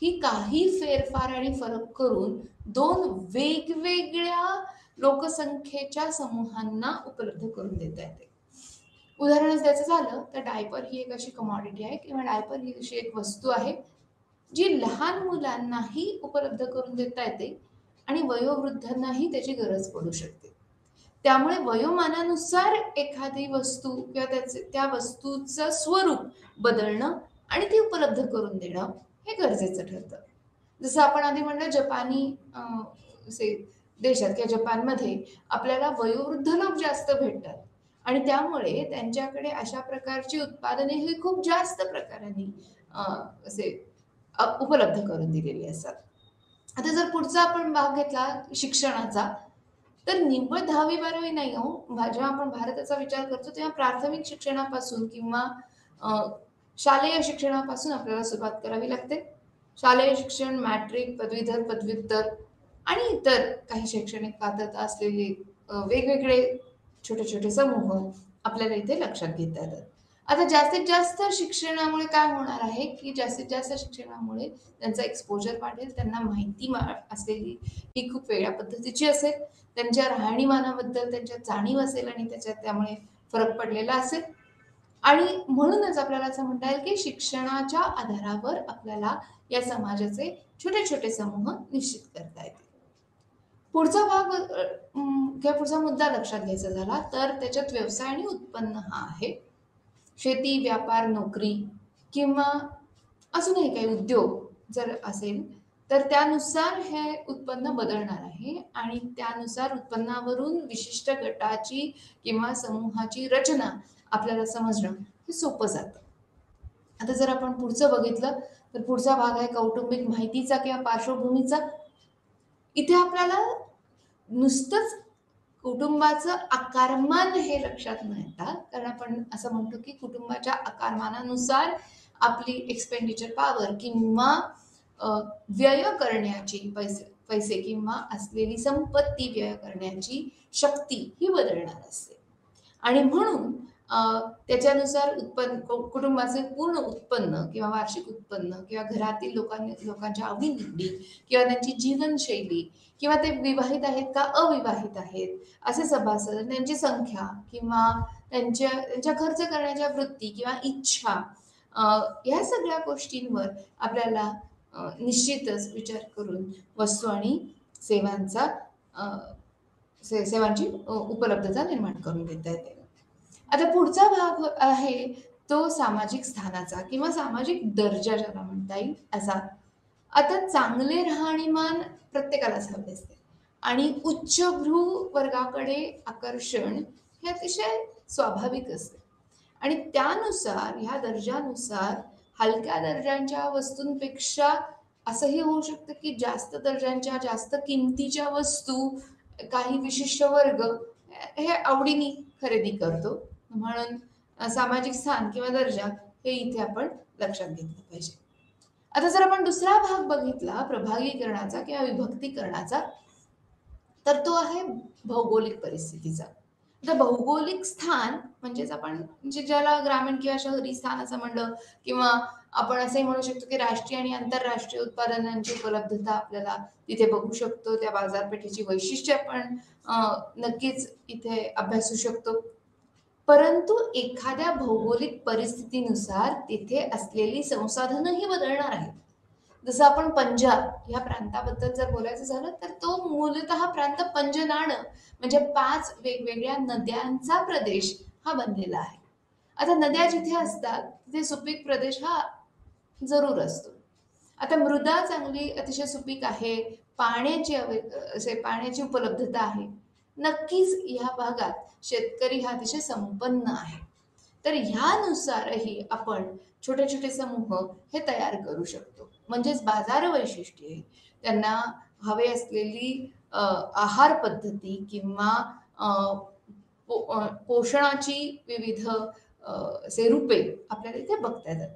ही काही फेरफार आणि फरक करून 2 वेगवेगळ्या लोकसंख्येच्या समूहांना उपलब्ध करून देता येते. उदाहरणच द्यायचं झालं तर डायपर ही एक अशी कमॉडिटी आहे किंवा डायपर ही अशी एक वस्तू आहे, जी लहान मुलांनाही उपलब्ध करून देता येते आणि वयोवृद्धांनाही त्याची गरज पडू शकते. त्यामुळे वयोमानानुसार एखादी वस्तू किंवा त्या वस्तूचं स्वरूप बदलणं आणि ती उपलब्ध करून देणं हे गरजेचं ठरतं. जसं आपण आधी म्हणलं जपानी असे देशात किंवा जपानमध्ये आपल्याला वयोवृद्ध लोक जास्त भेटतात आणि त्यामुळे त्यांच्याकडे अशा प्रकारची उत्पादने ही खूप जास्त प्रकाराने अ, असे उपलब्ध करून दिलेली असतात. आता जर पुढचा आपण भाग घेतला शिक्षणाचा, तर निव्वळ 10वी-12वी नाही हो. जेव्हा आपण भारताचा विचार करतो तेव्हा प्राथमिक शिक्षणापासून किंवा अ, शालेय शिक्षणापासून आपल्याला सुरुवात करावी लागते. शालेय शिक्षण, मॅट्रिक, पदवीधर, पदव्युत्तर आणि इतर काही शैक्षणिक पात्रता असलेले वेगवेगळे छोटे-छोटे समूह आपल्याला इथे लक्षात घेता येतात. आता जास्तीत जास्त शिक्षणामुळे काय होणार आहे, की जास्तीत जास्त शिक्षणामुळे त्यांचा एक्सपोजर वाढेल, त्यांना माहिती असलेली ही खूप वेगळ्या पद्धतीची असेल. त्यांच्या राहणीमानाबद्दल त्यांच्यात जाणीव असेल आणि त्याच्यात त्यामुळे फरक पडलेला असेल आणि म्हणूनच आपल्याला असं म्हणता येईल, की शिक्षणाच्या आधारावर आपल्याला या समाजाचे छोटे-छोटे समूह निश्चित करता येतील. पुढचा भाग किंवा पुढचा मुद्दा लक्षात घ्यायचा झाला, तर त्याच्यात व्यवसाय आणि उत्पन्न हा आहे. शेती, व्यापार, नोकरी किंवा अजूनही काही उद्योग जर असेल, तर त्यानुसार हे उत्पन्न बदलणार आहे आणि त्यानुसार उत्पन्नावरून विशिष्ट गटाची किंवा समूहाची रचना आपल्याला समजणं हे सोपं जातं. आता जर आपण पुढचं बघितलं, तर पुढचा भाग आहे कौटुंबिक माहितीचा किंवा पार्श्वभूमीचा. इथे आपल्याला नुसतंच कुटुंबाचं आकारमान हे लक्षात न येता, कारण आपण असं म्हणतो की कुटुंबाच्या आकारमानानुसार आपली एक्सपेंडिचर पॉवर किंवा अ, व्यय करण्याची पैसे किंवा असलेली संपत्ती व्यय करण्याची शक्ती ही बदलणार असते. आणि म्हणून अ, त्याच्यानुसार कुटुंबाचे पूर्ण उत्पन्न किंवा वार्षिक उत्पन्न किंवा घरातील लोकांच्या आवडी-निवडी किंवा त्यांची जीवनशैली किंवा ते विवाहित आहेत का अविवाहित आहेत, असे सभासद, त्यांची संख्या किंवा त्यांच्या खर्च करण्याच्या वृत्ती किंवा इच्छा अ, ह्या सगळ्या गोष्टींवर आपल्याला निश्चितच विचार करून वस्तू आणि सेवांचा अ, सेवांची उपलब्धता निर्माण करून देता येते. आता पुढचा भाग आहे तो सामाजिक स्थानाचा किंवा सामाजिक दर्जा ज्याला म्हणता येईल असा. आता चांगले राहणीमान प्रत्येकालाच हवे असते आणि उच्चभ्रू वर्गाकडे आकर्षण हे अतिशय स्वाभाविक असते आणि त्यानुसार ह्या दर्जानुसार हलक्या दर्जाच्या वस्तूंपेक्षा असंही होऊ शकतं की जास्त दर्जाच्या जास्त किमतीच्या वस्तू काही विशिष्ट वर्ग हे आवडीने खरेदी करतो. म्हणून सामाजिक स्थान किंवा दर्जा हे इथे आपण लक्षात घेतलं पाहिजे. आता जर आपण दुसरा भाग बघितला प्रभागीकरणाचा किंवा विभक्तीकरणाचा, तर तो आहे भौगोलिक परिस्थितीचा. आता भौगोलिक स्थान म्हणजेच आपण म्हणजे ज्याला ग्रामीण किंवा शहरी स्थान असं म्हणलं किंवा आपण असंही म्हणू शकतो की राष्ट्रीय आणि आंतरराष्ट्रीय उत्पादनांची उपलब्धता आपल्याला तिथे बघू शकतो. त्या बाजारपेठेची वैशिष्ट्ये आपण नक्कीच इथे अभ्यासू शकतो. परंतु एखाद्या भौगोलिक परिस्थितीनुसार तिथे असलेली संसाधनंही बदलणार आहेत. जसं आपण पंजाब या प्रांताबद्दल जर बोलायचं झालं तर तो मूलतः प्रांत पंजनाड म्हणजे 5 वेगवेगळ्या नद्यांचा प्रदेश हा बनलेला आहे. आता नद्या जिथे असतात तिथे सुपीक प्रदेश हा जरूर असतो. आता मृदा चांगली अतिशय सुपीक आहे, पाण्याची उपलब्धता आहे. नक्कीच ह्या भागात शेतकरी हा अतिशय संपन्न आहे. तर ह्यानुसारही आपण छोटे-छोटे समूह हे तयार करू शकतो. म्हणजेच बाजार वैशिष्ट्ये, त्यांना हवे असलेली आहार पद्धती किंवा अ, पोषणाची विविध असे रूपे आपल्याला इथे बघता येतात.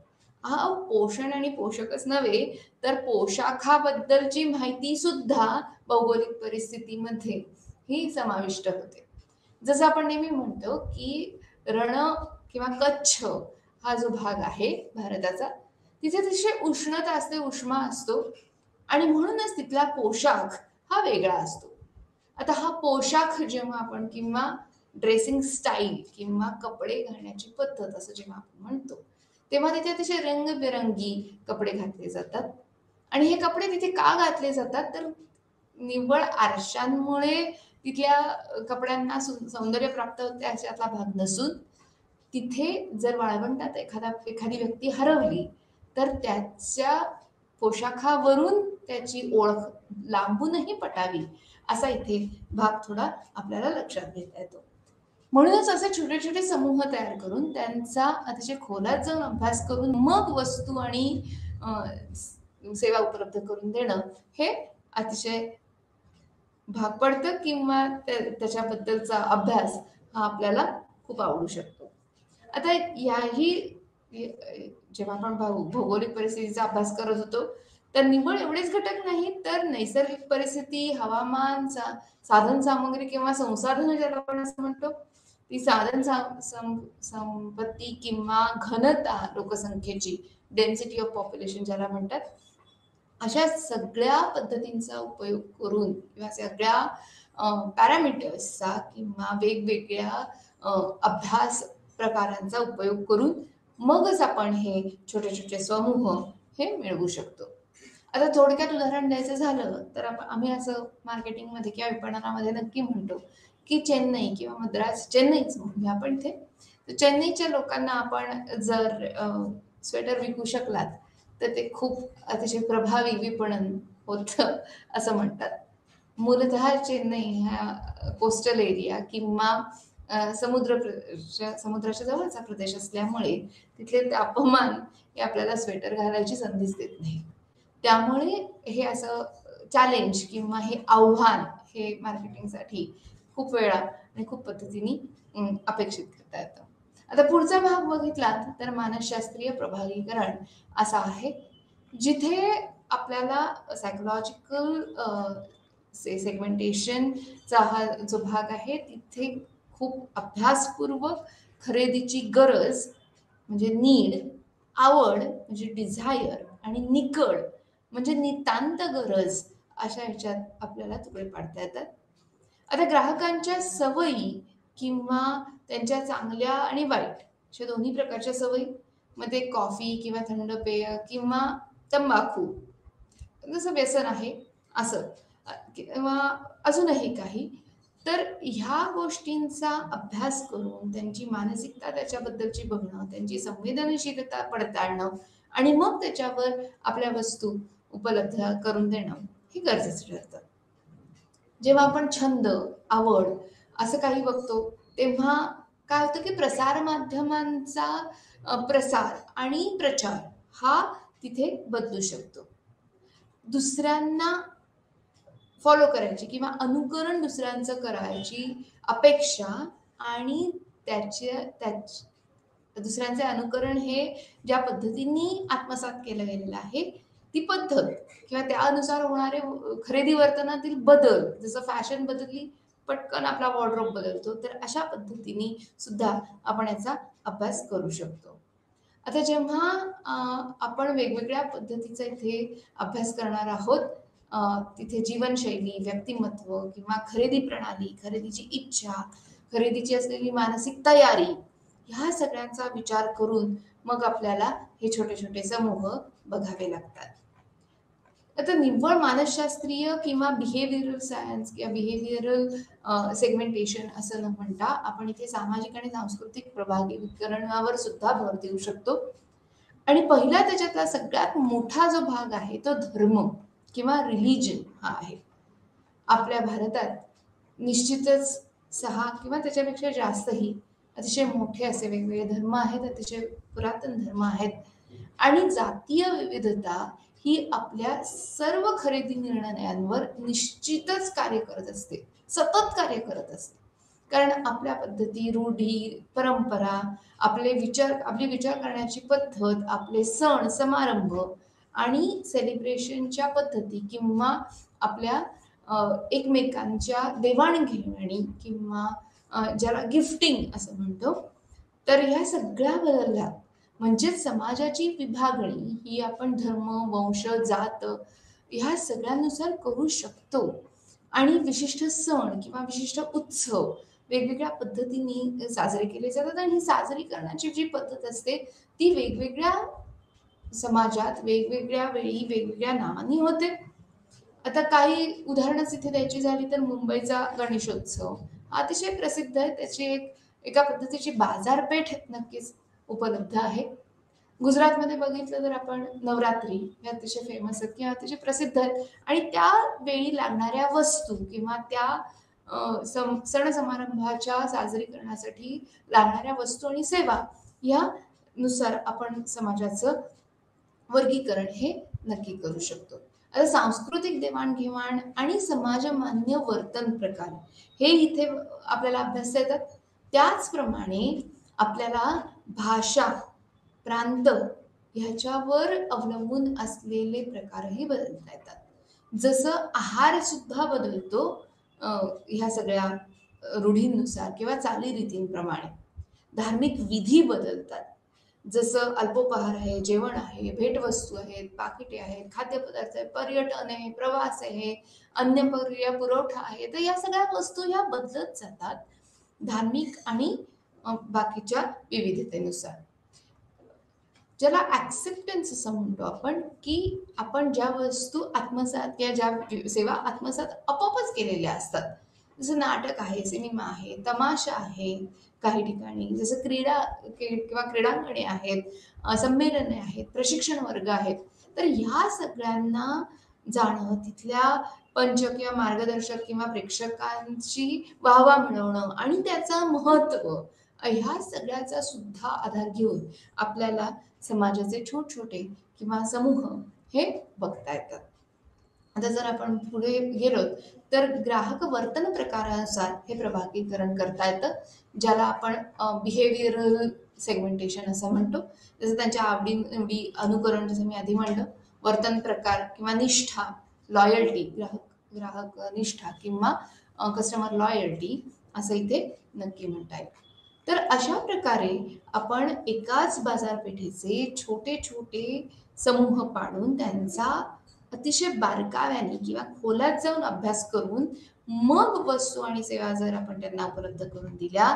हा पोषण आणि पोषकच नव्हे, तर पोशाखाबद्दलची माहिती सुद्धा भौगोलिक परिस्थितीमध्ये ही समाविष्ट होते. जसं आपण नेहमी म्हणतो, की रण किंवा कच्छ हा जो भाग आहे भारताचा, तिथे अतिशय उष्णता असते, उष्मा असतो आणि म्हणूनच तिथला पोशाख हा वेगळा असतो. आता हा पोशाख जेव्हा आपण किंवा ड्रेसिंग स्टाईल किंवा कपडे घालण्याची पद्धत असं जेव्हा आपण म्हणतो, तेव्हा तिथे अतिशय रंगबिरंगी कपडे घातले जातात आणि हे कपडे तिथे का घातले जातात तर निव्वळ आरशांमुळे तिथल्या कपड्यांना सौंदर्य प्राप्त होते अशातला भाग नसून तिथे जर वाळवंटात एखादी व्यक्ती हरवली तर त्याच्या पोशाखावरून त्याची ओळख लांबूनही पटावी असा इथे भाग थोडा आपल्याला लक्षात घेता येतो. म्हणूनच असे छोटे छोटे समूह तयार करून त्यांचा अतिशय खोलात जाऊन अभ्यास करून मग वस्तू आणि सेवा उपलब्ध करून देणं हे अतिशय भाग पडतं किंवा त्याच्याबद्दलचा अभ्यास हा आपल्याला खूप आवडू शकतो. आता याही जेव्हा आपण भौगोलिक परिस्थितीचा अभ्यास करत होतो तर निव्वळ एवढेच घटक नाही तर नैसर्गिक परिस्थिती, हवामान, साधन सामग्री किंवा संसाधनं ज्याला आपण असं म्हणतो, ती संपत्ती किंवा घनता लोकसंख्येची, डेन्सिटी ऑफ पॉप्युलेशन ज्याला म्हणतात, अशा सगळ्या पद्धतींचा उपयोग करून किंवा सगळ्या पॅरामीटर्सचा किंवा वेगवेगळ्या अभ्यास प्रकारांचा उपयोग करून मगच आपण हे छोटे छोटे समूह हे मिळवू शकतो. आता थोडक्यात उदाहरण द्यायचं झालं तर आम्ही असं मार्केटिंगमध्ये किंवा विपणनामध्ये नक्की म्हणतो की चेन्नई किंवा मद्रास, चेन्नईच म्हणूया आपण इथे, तर चेन्नईच्या लोकांना आपण जर स्वेटर विकू शकलात तर ते खूप अतिशय प्रभावी विपणन होतं असं म्हणतात. मूलतः चेन्नई हा कोस्टल एरिया किंवा समुद्राच्या जवळचा प्रदेश असल्यामुळे तिथले तापमान हे आपल्याला स्वेटर घालायची संधीच देत नाही. त्यामुळे हे असं चॅलेंज किंवा हे आव्हान हे मार्केटिंगसाठी खूप वेळा आणि खूप पद्धतीने अपेक्षित करता येतं. आता पुढचा भाग बघितला तर मानसशास्त्रीय प्रभावीकरण असा आहे, जिथे आपल्याला सायकोलॉजिकल सेगमेंटेशनचा हा जो भाग आहे तिथे खूप अभ्यासपूर्वक खरेदीची गरज म्हणजे नीड, आवड म्हणजे डिझायर आणि निकड म्हणजे नितांत गरज अशा ह्याच्यात आपल्याला तुकडे पाडता येतात. आता ग्राहकांच्या सवयी किंवा त्यांच्या चांगल्या आणि वाईट अशा दोन्ही प्रकारच्या सवयी मध्ये कॉफी किंवा थंड पेय किंवा तंबाखू जसं व्यसन आहे असं किंवा अजूनही काही, तर ह्या गोष्टींचा अभ्यास करून त्यांची मानसिकता त्याच्याबद्दलची बघणं, त्यांची संवेदनशीलता पडताळणं आणि मग त्याच्यावर आपल्या वस्तू उपलब्ध करून देणं हे गरजेचं ठरतं. जेव्हा आपण छंद, आवड असं काही बघतो तेव्हा काय होतं की प्रसार माध्यमांचा प्रसार आणि प्रचार हा तिथे बदलू शकतो. दुसऱ्यांना फॉलो करायची किंवा अनुकरण दुसऱ्यांचं करायची अपेक्षा आणि दुसऱ्यांचे अनुकरण हे ज्या पद्धतीने आत्मसात केलं गेलेलं आहे ती पद्धत किंवा त्यानुसार होणारे खरेदी वर्तनातील बदल, जसं फॅशन बदलली पटकन आपला वॉर्डरोब बदलतो, तर अशा पद्धतीने सुद्धा आपण याचा अभ्यास करू शकतो. आता जेव्हा आपण वेगवेगळ्या पद्धतीचा इथे अभ्यास करणार आहोत, तिथे जीवनशैली, व्यक्तिमत्व किंवा खरेदी प्रणाली, खरेदीची इच्छा, खरेदीची असलेली मानसिक तयारी, ह्या सगळ्यांचा विचार करून मग आपल्याला हे छोटे छोटे समूह बघावे लागतात. आता निव्वळ मानसशास्त्रीय किंवा बिहेवियरल सायन्स किंवा बिहेवियरल सेगमेंटेशन असं न म्हणता आपण इथे सामाजिक आणि सांस्कृतिक प्रभावीकरणावर सुद्धा भर देऊ शकतो. आणि पहिला त्याच्यातला सगळ्यात मोठा जो भाग आहे तो धर्म किंवा रिलिजन हा आहे. आपल्या भारतात निश्चितच 6 किंवा त्याच्यापेक्षा जास्तही अतिशय मोठे असे वेगवेगळे धर्म आहेत, अतिशय पुरातन धर्म आहेत. आणि जातीय विविधता ही आपल्या सर्व खरेदी निर्णयांवर निश्चितच कार्य करत असते, सतत कार्य करत असते. कारण आपल्या पद्धती, रूढी, परंपरा, आपली विचार करण्याची पद्धत, आपले सण समारंभ आणि सेलिब्रेशनच्या पद्धती किंवा आपल्या एकमेकांच्या देवाणघेवाणी किंवा ज्याला गिफ्टिंग असं म्हणतो, तर ह्या सगळ्या बदलल्या. म्हणजेच समाजाची विभागणी ही आपण धर्म, वंश, जात ह्या सगळ्यानुसार करू शकतो. आणि विशिष्ट सण किंवा विशिष्ट उत्सव वेगवेगळ्या पद्धतीने साजरे केले जातात आणि ही साजरी करण्याची जी पद्धत असते ती वेगवेगळ्या समाजात वेगवेगळ्या वेळी वेगवेगळ्या नावानी होते. आता काही उदाहरणच इथे द्यायची झाली तर मुंबईचा गणेशोत्सव हा अतिशय प्रसिद्ध आहे. त्याची एका पद्धतीची बाजारपेठ नक्कीच उपलब्ध आहे. गुजरातमध्ये बघितलं तर आपण नवरात्री हे अतिशय फेमस आहेत किंवा अतिशय प्रसिद्ध आहेत. आणि त्यावेळी लागणाऱ्या वस्तू किंवा त्या सण समारंभाच्या साजरीकरणासाठी लागणाऱ्या वस्तू आणि सेवा यानुसार आपण समाजाचं वर्गीकरण हे नक्की करू शकतो. आता सांस्कृतिक देवाणघेवाण आणि समाजमान्य वर्तन प्रकार हे इथे आपल्याला अभ्यासता येतात. त्याचप्रमाणे आपल्याला भाषा, प्रांत ह्याच्यावर अवलंबून असलेले प्रकारही बदलता येतात. जसं आहार सुद्धा बदलतो ह्या सगळ्या रूढींनुसार किंवा चालीरीतींप्रमाणे. धार्मिक विधी बदलतात. जसं अल्पोपहार आहे, जेवण आहे, भेटवस्तू आहेत, पाकिटे आहेत, खाद्यपदार्थ आहे, पर्यटन आहे, प्रवास आहे, अन्नप्रक्रिया पुरवठा आहे. तर या सगळ्या वस्तू ह्या बदलत जातात धार्मिक आणि बाकीच्या विविधतेनुसार. ज्याला ऍक्सेप्टन्स असं म्हणतो आपण, की आपण ज्या वस्तू आत्मसात किंवा ज्या सेवा आत्मसात आपोआपच केलेल्या असतात. जसं नाटक आहे, सिनेमा आहे, तमाशा आहे, काही ठिकाणी जसं किंवा क्रीडांगणे आहेत, संमेलने आहेत, प्रशिक्षण वर्ग आहेत. तर ह्या सगळ्यांना जाणं, तिथल्या पंच किंवा मार्गदर्शक किंवा प्रेक्षकांची वाहवा मिळवणं आणि त्याचं महत्त्व ह्या सगळ्याचा सुद्धा आधार घेऊन आपल्याला समाजाचे छोटे किंवा समूह हे बघता येतात. आता जर आपण पुढे गेलो तर ग्राहक वर्तन प्रकारानुसार हे प्रभावीकरण करता येतं, ज्याला आपण बिहेवियरल सेगमेंटेशन असं म्हणतो. जसं त्यांच्या आवडी अनुकरण, जसं मी आधी म्हणलं, वर्तन प्रकार किंवा निष्ठा, लॉयल्टी, ग्राहक निष्ठा किंवा कस्टमर लॉयल्टी असं इथे नक्की म्हणता येईल. तर अशा प्रकारे आपण एकाच बाजारपेठेचे छोटे छोटे समूह पाडून त्यांचा अतिशय बारकाव्याने किंवा खोलात जाऊन अभ्यास करून मग वस्तू आणि सेवा जर आपण त्यांना उपलब्ध करून दिल्या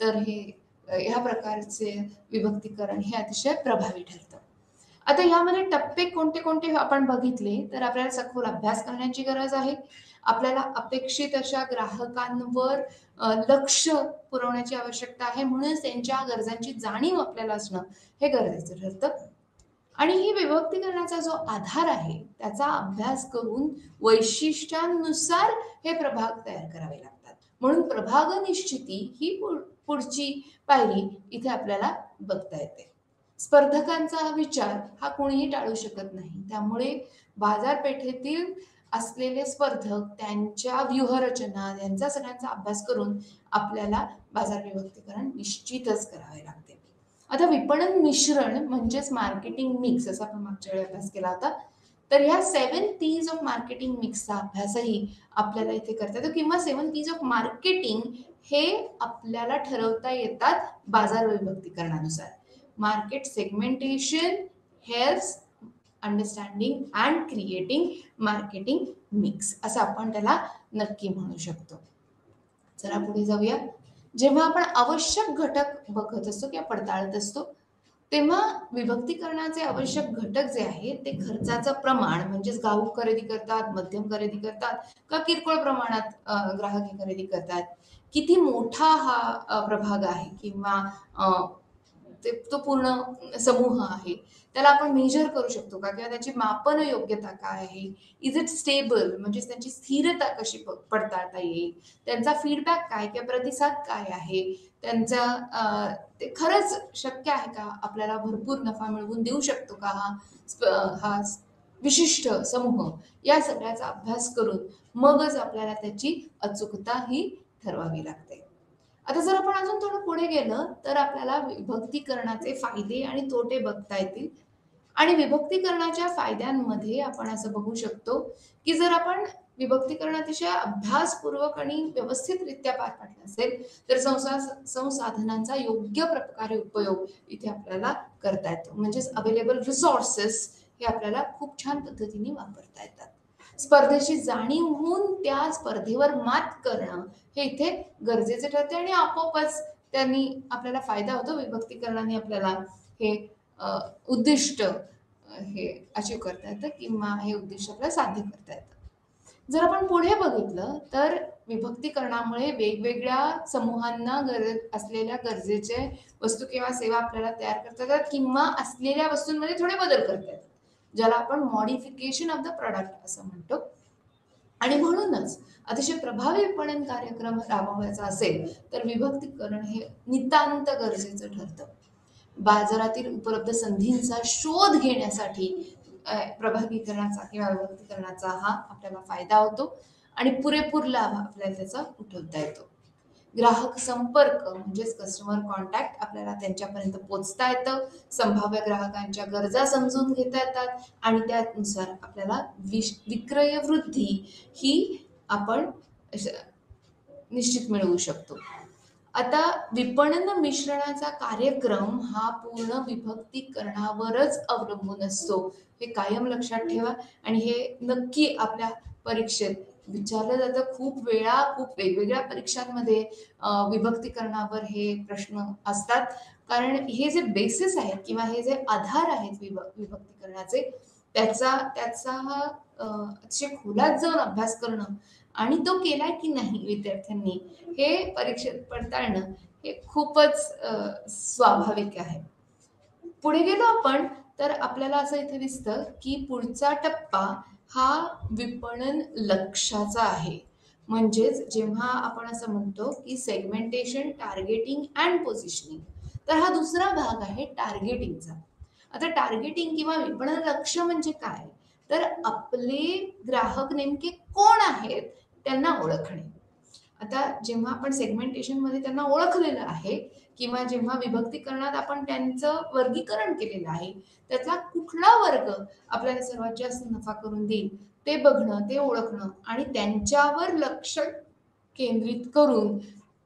तर ह्या प्रकारचे विभक्तीकरण हे अतिशय प्रभावी ठरतं. आता यामध्ये टप्पे कोणते कोणते आपण बघितले तर आपल्याला सखोल अभ्यास करण्याची गरज आहे. आपल्याला अपेक्षित अशा ग्राहकांवर लक्ष पुरवण्याची आवश्यकता आहे. म्हणूनच त्यांच्या गरजांची जाणीव आपल्याला असणं हे गरजेचं ठरतं. आणि ही विभक्तीकरणाचा जो आधार आहे त्याचा अभ्यास करून वैशिष्ट्यांनुसार हे प्रभाग तयार करावे लागतात. म्हणून प्रभाग निश्चिती ही पुढची पायरी इथे आपल्याला बघता येते. स्पर्धकांचा विचार हा कोणीही टाळू शकत नाही. त्यामुळे बाजारपेठेतील असलेले स्पर्धक, त्यांच्या व्यूहरचना, यांचा सगळ्यांचा अभ्यास करून आपल्याला बाजार विभक्तीकरण निश्चितच करावे लागते. आता विपणन मिश्रण म्हणजेच मार्केटिंग मिक्स असा आपण मागच्या वेळी अभ्यास केला होता. तर ह्या 7 P's ऑफ मार्केटिंग मिक्सचा अभ्यासही आपल्याला इथे करता येतो किंवा 7 P's ऑफ मार्केटिंग हे आपल्याला ठरवता येतात बाजार विभक्तीकरणानुसार. Market segmentation helps understanding and creating marketing mix असं आपण त्याला नक्की म्हणू शकतो. चला पुढे जाऊया. जेव्हा आपण आवश्यक घटक बघत असतो किंवा पडताळत असतो, तेव्हा विभक्तीकरणाचे आवश्यक घटक जे आहेत ते खर्चाचं प्रमाण म्हणजेच घाऊक खरेदी करतात, मध्यम खरेदी करतात का किरकोळ प्रमाणात ग्राहक हे खरेदी करतात. किती मोठा हा प्रभाग आहे किंवा अ, तो पूर्ण समूह आहे. त्याला आपण मेजर करू शकतो का? किंवा त्याची मापन योग्यता काय आहे? इज इट स्टेबल म्हणजेच त्यांची स्थिरता कशी पडताळता येईल? त्यांचा फीडबॅक काय किंवा प्रतिसाद काय आहे? त्यांचा ते खरंच शक्य आहे का? आपल्याला भरपूर नफा मिळवून देऊ शकतो का हा विशिष्ट समूह? या सगळ्याचा अभ्यास करून मगच आपल्याला त्याची अचूकता ही ठरवावी लागते. आता जर आपण अजून थोडं पुढे गेलं, तर आपल्याला विभक्तीकरणाचे फायदे आणि तोटे बघता येतील. आणि विभक्तीकरणाच्या फायद्यांमध्ये आपण असं बघू शकतो, की जर आपण विभक्तीकरण अतिशय अभ्यासपूर्वक आणि व्यवस्थितरित्या पार पाडलं असेल, तर संसाधनांचा योग्य प्रकारे उपयोग इथे आपल्याला करता येतो. म्हणजेच अवेलेबल रिसोर्सेस हे आपल्याला खूप छान पद्धतीने वापरता येतात. स्पर्धेची जाणीव होऊन त्या स्पर्धेवर मात करणं हे इथे गरजेचे ठरते आणि आपोआपच त्यांनी आपल्याला फायदा होतो. विभक्तीकरणाने आपल्याला हे उद्दिष्ट हे अचीव्ह करता येतं किंवा हे उद्दिष्ट आपल्याला साध्य करता येतं. जर आपण पुढे बघितलं तर विभक्तीकरणामुळे वेगवेगळ्या समूहांना गरज असलेल्या गरजेचे वस्तू किंवा सेवा आपल्याला तयार करता येतात किंवा असलेल्या वस्तूंमध्ये थोडे बदल करता येतात. ज्याला आपण मॉडिफिकेशन ऑफ द प्रॉडक्ट असं म्हणतो. आणि म्हणूनच अतिशय प्रभावी विपणन कार्यक्रम राबवायचा असेल तर विभक्तीकरण हे नितांत गरजेचं ठरतं. बाजारातील उपलब्ध संधींचा शोध घेण्यासाठी प्रभावीकरणाचा किंवा विभक्तीकरणाचा हा आपल्याला फायदा होतो आणि पुरेपूर लाभ आपल्याला त्याचा उठवता येतो. ग्राहक संपर्क म्हणजेच कस्टमर कॉन्टॅक्ट आपल्याला त्यांच्यापर्यंत पोहोचता येतं. संभाव्य ग्राहकांच्या गरजा समजून घेता येतात आणि त्यानुसार आपल्याला विक्रय वृद्धी ही आपण निश्चित मिळवू शकतो. आता विपणन मिश्रणाचा कार्यक्रम हा पूर्ण विभक्तीकरणावरच अवलंबून असतो. हे कायम लक्षात ठेवा आणि हे नक्की आपल्या परीक्षेत विचारलं जातं. खूप वेळा खूप वेगवेगळ्या परीक्षांमध्ये विभक्तीकरणावर हे प्रश्न असतात. कारण हे जे बेसिस आहेत किंवा हे जे आधार आहेत विभक्तीकरणाचे त्याचा त्याचा अतिशय खोलात जाऊन अभ्यास करणं आणि तो केलाय की नाही विद्यार्थ्यांनी हे परीक्षेत पडताळणं हे खूपच स्वाभाविक आहे. पुढे गेलो आपण तर आपल्याला असं इथे दिसतं की पुढचा टप्पा हा विपणन लक्ष्याचा आहे. म्हणजेच जेव्हा आपण असं म्हणतो की सेगमेंटेशन, टार्गेटिंग अँड पोझिशनिंग, तर हा दुसरा भाग आहे टार्गेटिंगचा. आता टार्गेटिंग किंवा विपणन लक्ष्य म्हणजे काय? तर आपले ग्राहक नेमके कोण आहेत त्यांना ओळखणे. आता जेव्हा आपण सेगमेंटेशनमध्ये त्यांना ओळखलेलं आहे किंवा जेव्हा विभक्तीकरणात आपण त्यांचं वर्गीकरण केलेलं आहे, त्यातला कुठला वर्ग आपल्याला सर्वात जास्त नफा करून देईल ते बघणं, ते ओळखणं आणि त्यांच्यावर लक्ष केंद्रित करून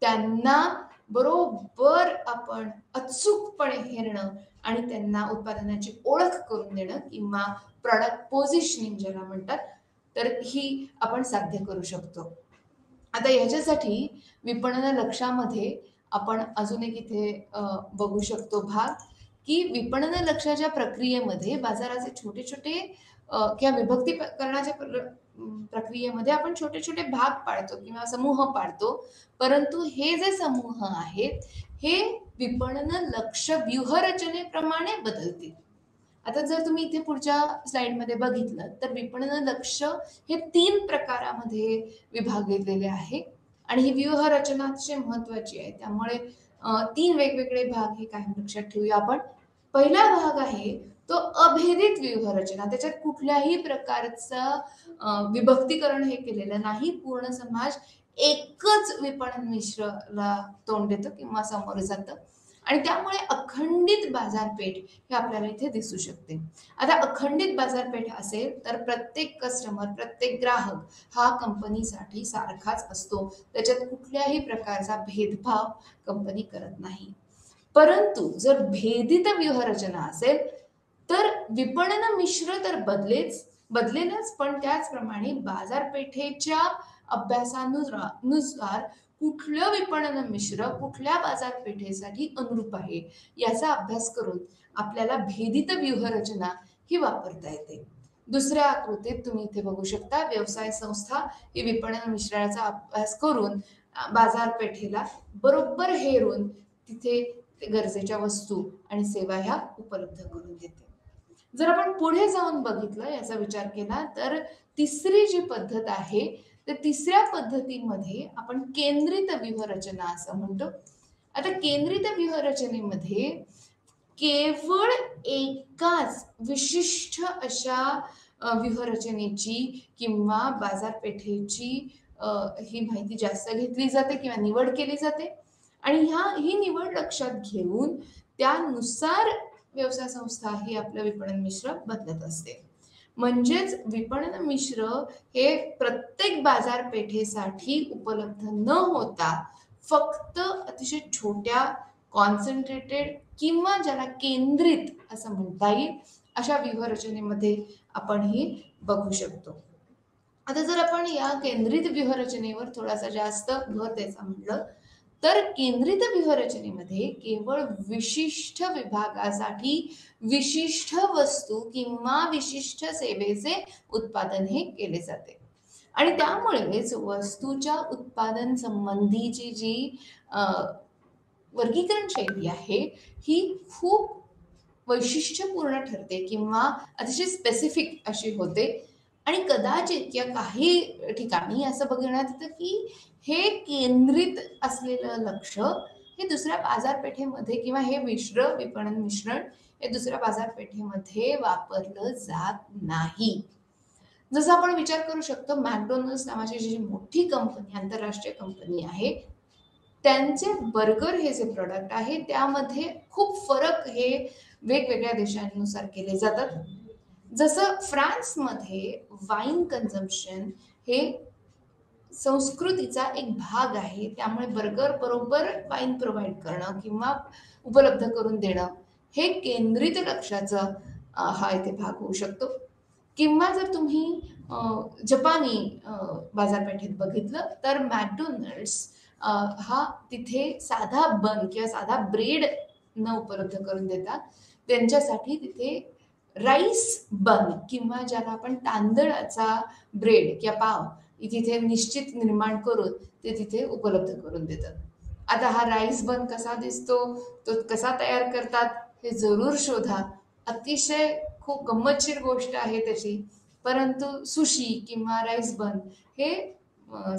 त्यांना बरोबर आपण अचूकपणे हेरणं आणि त्यांना उत्पादनाची ओळख करून देणं किंवा प्रॉडक्ट पोझिशनिंग ज्याला म्हणतात, तर ही आपण साध्य करू शकतो. आता याच्यासाठी विपणन लक्ष्यामध्ये आपण अजून एक इथे बघू शकतो भाग, की विपणन लक्ष्याच्या प्रक्रियेमध्ये बाजाराचे छोटे-छोटे किंवा विभक्तीकरणाच्या प्रक्रियेमध्ये आपण छोटे-छोटे भाग पाडतो किंवा समूह पाडतो. परंतु हे जे समूह आहेत, हे विपणन लक्ष्य व्यूहरचनेप्रमाणे बदलतील. आता जर तुम्ही इथे पुढच्या स्लाइडमध्ये बघितलं तर विपणन लक्ष्य हे 3 प्रकारामध्ये विभागलेले आहे आणि ही व्यूहरचना अतिशय महत्त्वाची आहे. त्यामुळे 3 वेगवेगळे भाग हे कायम लक्षात ठेवूया आपण. पहिला भाग आहे तो अभेदित व्यूहरचना. त्याच्यात कुठल्याही प्रकारचं विभक्तीकरण हे केलेलं नाही. पूर्ण समाज एकच विपणन मिश्रला तोंड देतो किंवा सामोरं जातं आणि त्यामुळे अखंडित बाजारपेठ हे आपल्याला इथे दिसू शकते. आता अखंडित बाजारपेठ असेल तर प्रत्येक कस्टमर, प्रत्येक ग्राहक हा कंपनीसाठी सारखाच असतो. त्याच्यात कुठल्याही प्रकारचा भेदभाव कंपनी करत नाही. परंतु जर भेदित व्यूहरचना असेल तर विपणन मिश्र तर बदलेलच पण त्याचप्रमाणे बाजारपेठेच्या अभ्यासानुसार कुठलं विपणन मिश्र कुठल्या बाजारपेठेसाठी अनुरूप आहे याचा अभ्यास करून आपल्याला भेदित व्यूहरचना ही वापरता येते. दुसऱ्या आकृतीत तुम्ही इथे बघू शकता, व्यवसाय संस्था ही विपणन मिश्रणाचा अभ्यास करून बाजारपेठेला बरोबर हेरून तिथे गरजेच्या वस्तू आणि सेवा ह्या उपलब्ध करून देते. जर आपण पुढे जाऊन बघितलं, याचा विचार केला, तर तिसरी जी पद्धत आहे, तर तिसऱ्या पद्धतीमध्ये आपण केंद्रित व्यूहरचना असं म्हणतो. आता केंद्रित व्यूहरचनेमध्ये केवळ एकाच विशिष्ट अशा व्यूहरचनेची किंवा बाजारपेठेची ही माहिती जास्त घेतली जाते किंवा निवड केली जाते आणि ही निवड लक्षात घेऊन त्यानुसार व्यवसाय संस्था ही आपलं विपणन मिश्र बदलत असते. म्हणजेच विपणन मिश्र हे प्रत्येक बाजारपेठेसाठी उपलब्ध न होता फक्त अतिशय छोट्या कॉन्सन्ट्रेटेड किंवा ज्याला केंद्रित असं म्हणता येईल अशा व्यूहरचनेमध्ये आपण ही बघू शकतो. आता जर आपण या केंद्रित व्यूहरचनेवर थोडासा जास्त भर द्यायचा म्हटलं, तर केंद्रित व्यूहरचनेमध्ये केवळ विशिष्ट विभागासाठी विशिष्ट वस्तू किंवा विशिष्ट सेवेचे उत्पादन हे केले जाते आणि त्यामुळेच वस्तूच्या उत्पादन संबंधीची जी वर्गीकरण शैली आहे ही खूप वैशिष्ट्यपूर्ण ठरते किंवा अतिशय स्पेसिफिक अशी होते आणि कदाचित या काही ठिकाणी असं बघण्यात येतं की हे केंद्रित असलेलं लक्ष हे दुसऱ्या बाजारपेठेमध्ये किंवा हे विपणन मिश्रण हे दुसऱ्या बाजारपेठेमध्ये वापरलं जात नाही. जसं आपण विचार करू शकतो, मॅकडोनल्ड्स नावाची जी मोठी कंपनी, आंतरराष्ट्रीय कंपनी आहे, त्यांचे बर्गर हे जे प्रोडक्ट आहे त्यामध्ये खूप फरक हे वेगवेगळ्या देशांनुसार केले जातात. जसं फ्रान्समध्ये वाईन कन्झम्पशन हे संस्कृतीचा एक भाग आहे, त्यामुळे बर्गर बरोबर वाईन प्रोव्हाइड करणं किंवा उपलब्ध करून देणं हे केंद्रित लक्षाचं हा इथे भाग होऊ शकतो. किंवा जर तुम्ही जपानी बाजारपेठेत बघितलं तर मॅकडोनल्ड्स हा तिथे साधा बन किंवा साधा ब्रेड न उपलब्ध करून देतात, त्यांच्यासाठी तिथे राईस बन किंवा ज्याला आपण तांदळाचा ब्रेड किंवा पाव तिथे निश्चित निर्माण करून ते तिथे उपलब्ध करून देतात. आता हा राईस बन कसा दिसतो, तो कसा तयार करतात हे जरूर शोधा. अतिशय खूप गंमतशीर गोष्ट आहे त्याची, परंतु सुशी किंवा राईस बन हे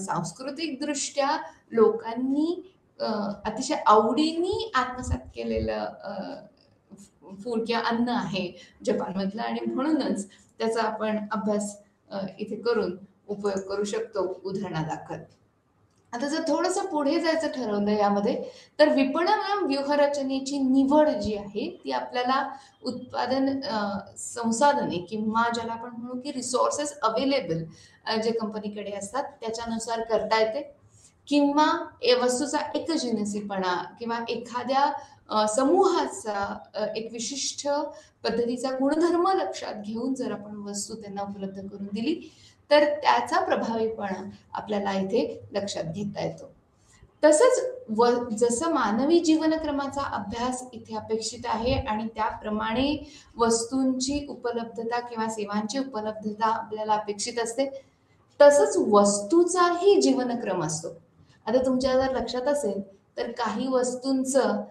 सांस्कृतिक दृष्ट्या लोकांनी अतिशय आवडीने आत्मसात केलेलं फूड किंवा अन्न आहे जपानमधलं आणि म्हणूनच त्याचा आपण अभ्यास इथे करून उपयोग करू शकतो उदाहरणादाखल. आता जर थोडंसं पुढे जायचं ठरवलं यामध्ये, तर विपणन व्यूहरचनेची निवड जी आहे ती आपल्याला उत्पादन संसाधने किंवा ज्याला आपण म्हणू की रिसोर्सेस अवेलेबल जे कंपनीकडे असतात त्याच्यानुसार करता येते किंवा वस्तूचा एकजिनसीपणा किंवा एखाद्या समूहाचा एक विशिष्ट पद्धतीचा गुणधर्म लक्षात घेऊन जर आपण वस्तू त्यांना उपलब्ध करून दिली तर त्याचा प्रभावीपणा आपल्याला इथे लक्षात घेता येतो. तसंच जसं मानवी जीवनक्रमाचा अभ्यास इथे अपेक्षित आहे आणि त्याप्रमाणे वस्तूंची उपलब्धता किंवा सेवांची उपलब्धता आपल्याला अपेक्षित असते, तसंच वस्तूचाही जीवनक्रम असतो. आता तुमच्या जर लक्षात असेल तर काही वस्तूंचं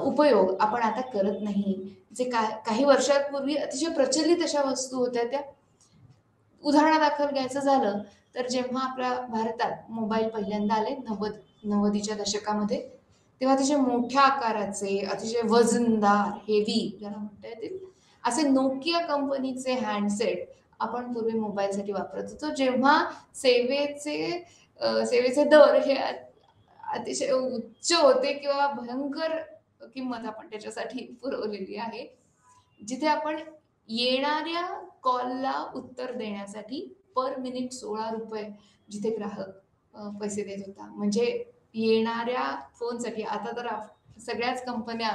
उपयोग आपण आता करत नाही, जे काही वर्षांपूर्वी अतिशय प्रचलित अशा वस्तू होत्या त्या. उदाहरणादाखल घ्यायचं झालं तर जेव्हा आपल्या भारतात मोबाईल पहिल्यांदा आले 90च्या दशकामध्ये, तेव्हा अतिशय मोठ्या आकाराचे अतिशय वजनदार हेवी ज्याला म्हणता येतील असे नोकिया कंपनीचे हँडसेट आपण पूर्वी मोबाईलसाठी वापरत होतो, जेव्हा सेवेचे दर हे अतिशय उच्च होते किंवा भयंकर किंमत आपण त्याच्यासाठी पुरवलेली आहे, जिथे आपण येणाऱ्या कॉलला उत्तर देण्यासाठी पर मिनिट 16 रुपये जिथे ग्राहक पैसे देत होता. म्हणजे येणाऱ्या फोनसाठी आता तर सगळ्याच कंपन्या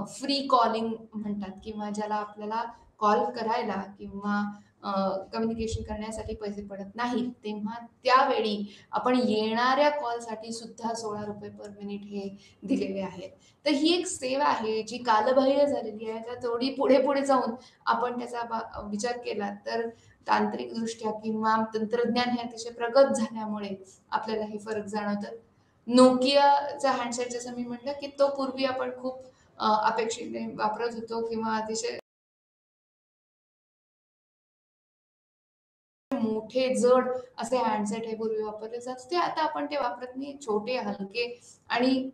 फ्री कॉलिंग म्हणतात किंवा ज्याला आपल्याला कॉल करायला किंवा कम्युनिकेशन करण्यासाठी पैसे पडत नाहीत, तेव्हा त्यावेळी आपण येणाऱ्या कॉलसाठी सुद्धा ₹16 पर मिनिट हे दिलेले आहेत. तर ही एक सेवा आहे जी कालबाह्य झालेली आहे. तर थोडी पुढे-पुढे जाऊन आपण त्याचा विचार केला तर तांत्रिकदृष्ट्या किंवा तंत्रज्ञान हे अतिशय प्रगत झाल्यामुळे आपल्याला हे फरक जाणवतात. Nokiaचा हँडसेट जसं मी म्हटलं, की तो पूर्वी आपण खूप अपेक्षेने वापरत होतो किंवा अतिशय मोठे, जड असे हँडसेट हे पूर्वी वापरले जात होते. आता आपण ते वापरत नाही. छोटे, हलके आणि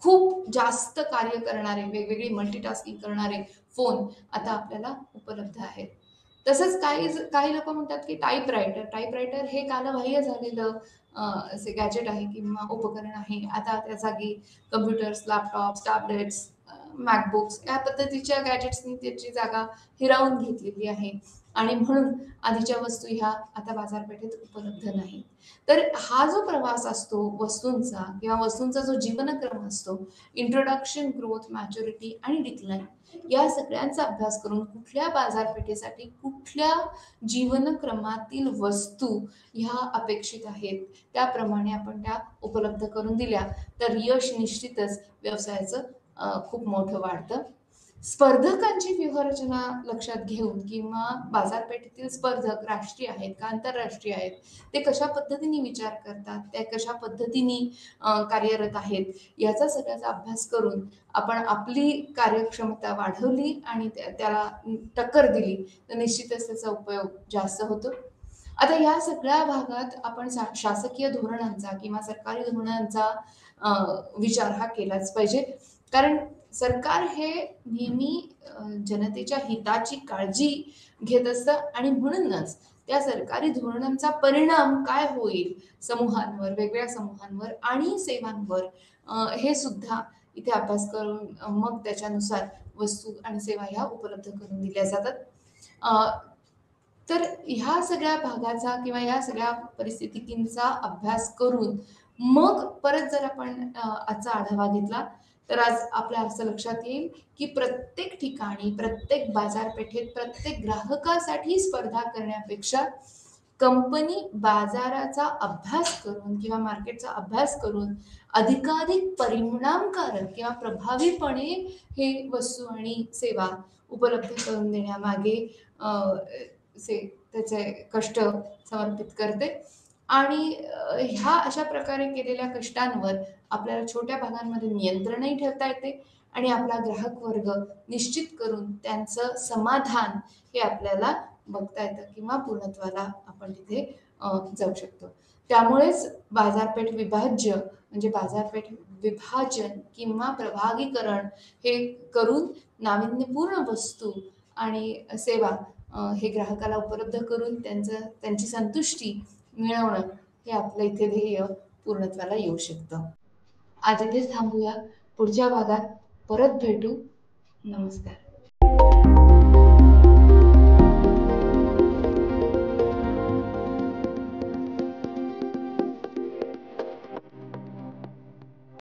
खूप जास्त कार्य करणारे, वेगवेगळी मल्टीटास्किंग करणारे फोन आता आपल्याला उपलब्ध आहेत. तसंच काही लोकं म्हणतात, की टाइपरायटर हे कालबाह्य झालेलं असे गॅजेट आहे किंवा उपकरण आहे. आता त्या जागी कॉम्प्युटर्स, लॅपटॉप्स, टॅबलेट्स, MacBooks या पद्धतीच्या गॅजेट्सनी त्याची जागा हिरावून घेतलेली आहे आणि म्हणून आधीच्या वस्तू ह्या आता बाजारपेठेत उपलब्ध नाहीत. तर हा जो प्रवास असतो वस्तूंचा किंवा वस्तूंचा जो जीवनक्रम असतो, इंट्रोडक्शन, ग्रोथ, मॅच्युरिटी आणि डिक्लाइन या सगळ्यांचा अभ्यास करून कुठल्या बाजारपेठेसाठी कुठल्या जीवनक्रमातील वस्तू ह्या अपेक्षित आहेत, त्याप्रमाणे आपण त्या उपलब्ध करून दिल्या, तर यश निश्चितच व्यवसायाचं खूप मोठं वाढतं. स्पर्धकांची व्यूहरचना लक्षात घेऊन किंवा बाजारपेठेतील स्पर्धक राष्ट्रीय आहेत का आंतरराष्ट्रीय आहेत, ते कशा पद्धतीने विचार करतात, ते कशा पद्धतीने कार्यरत आहेत, याचा सगळ्याचा अभ्यास करून आपण आपली कार्यक्षमता वाढवली आणि त्याला टक्कर दिली, तर निश्चितच त्याचा उपयोग जास्त होतो. आता या सगळ्या भागात आपण शासकीय धोरणांचा किंवा सरकारी धोरणांचा विचार हा केलाच पाहिजे. कारण सरकार हे नेहमी जनतेच्या हिताची काळजी घेत असतं आणि म्हणूनच त्या सरकारी धोरणांचा परिणाम काय होईल समूहांवर, वेगवेगळ्या समूहांवर आणि सेवांवर हे सुद्धा इथे अभ्यास करून मग त्याच्यानुसार वस्तू आणि सेवा ह्या उपलब्ध करून दिल्या जातात. अ, तर ह्या सगळ्या भागाचा किंवा ह्या सगळ्या परिस्थितींचा अभ्यास करून मग परत जर आपण आजचा आढावा घेतला, तर आज आपल्या असं लक्षात येईल, की प्रत्येक ठिकाणी, प्रत्येक बाजारपेठेत, प्रत्येक ग्राहकासाठी स्पर्धा करण्यापेक्षा कंपनी बाजाराचा अभ्यास करून किंवा मार्केटचा अभ्यास करून अधिकाधिक परिणामकारक किंवा प्रभावीपणे हे वस्तू आणि सेवा उपलब्ध करून देण्यामागे अ, से त्याचे कष्ट समर्पित करते आणि ह्या अशा प्रकारे केलेल्या कष्टांवर आपल्याला छोट्या भागांमध्ये नियंत्रणही ठेवता येते आणि आपला ग्राहक वर्ग निश्चित करून त्यांचं समाधान हे आपल्याला बघता येतं किंवा पूर्णत्वाला आपण तिथे जाऊ शकतो. त्यामुळेच बाजारपेठ विभाज्य म्हणजे बाजारपेठ विभाजन किंवा प्रभागीकरण हे करून नाविन्यपूर्ण वस्तू आणि सेवा हे ग्राहकाला उपलब्ध करून त्यांची संतुष्टी मिळवणं हे आपलं इथे ध्येय पूर्णत्वाला येऊ शकतं. आज इथेच थांबूया. पुढच्या भागात परत भेटू. नमस्कार.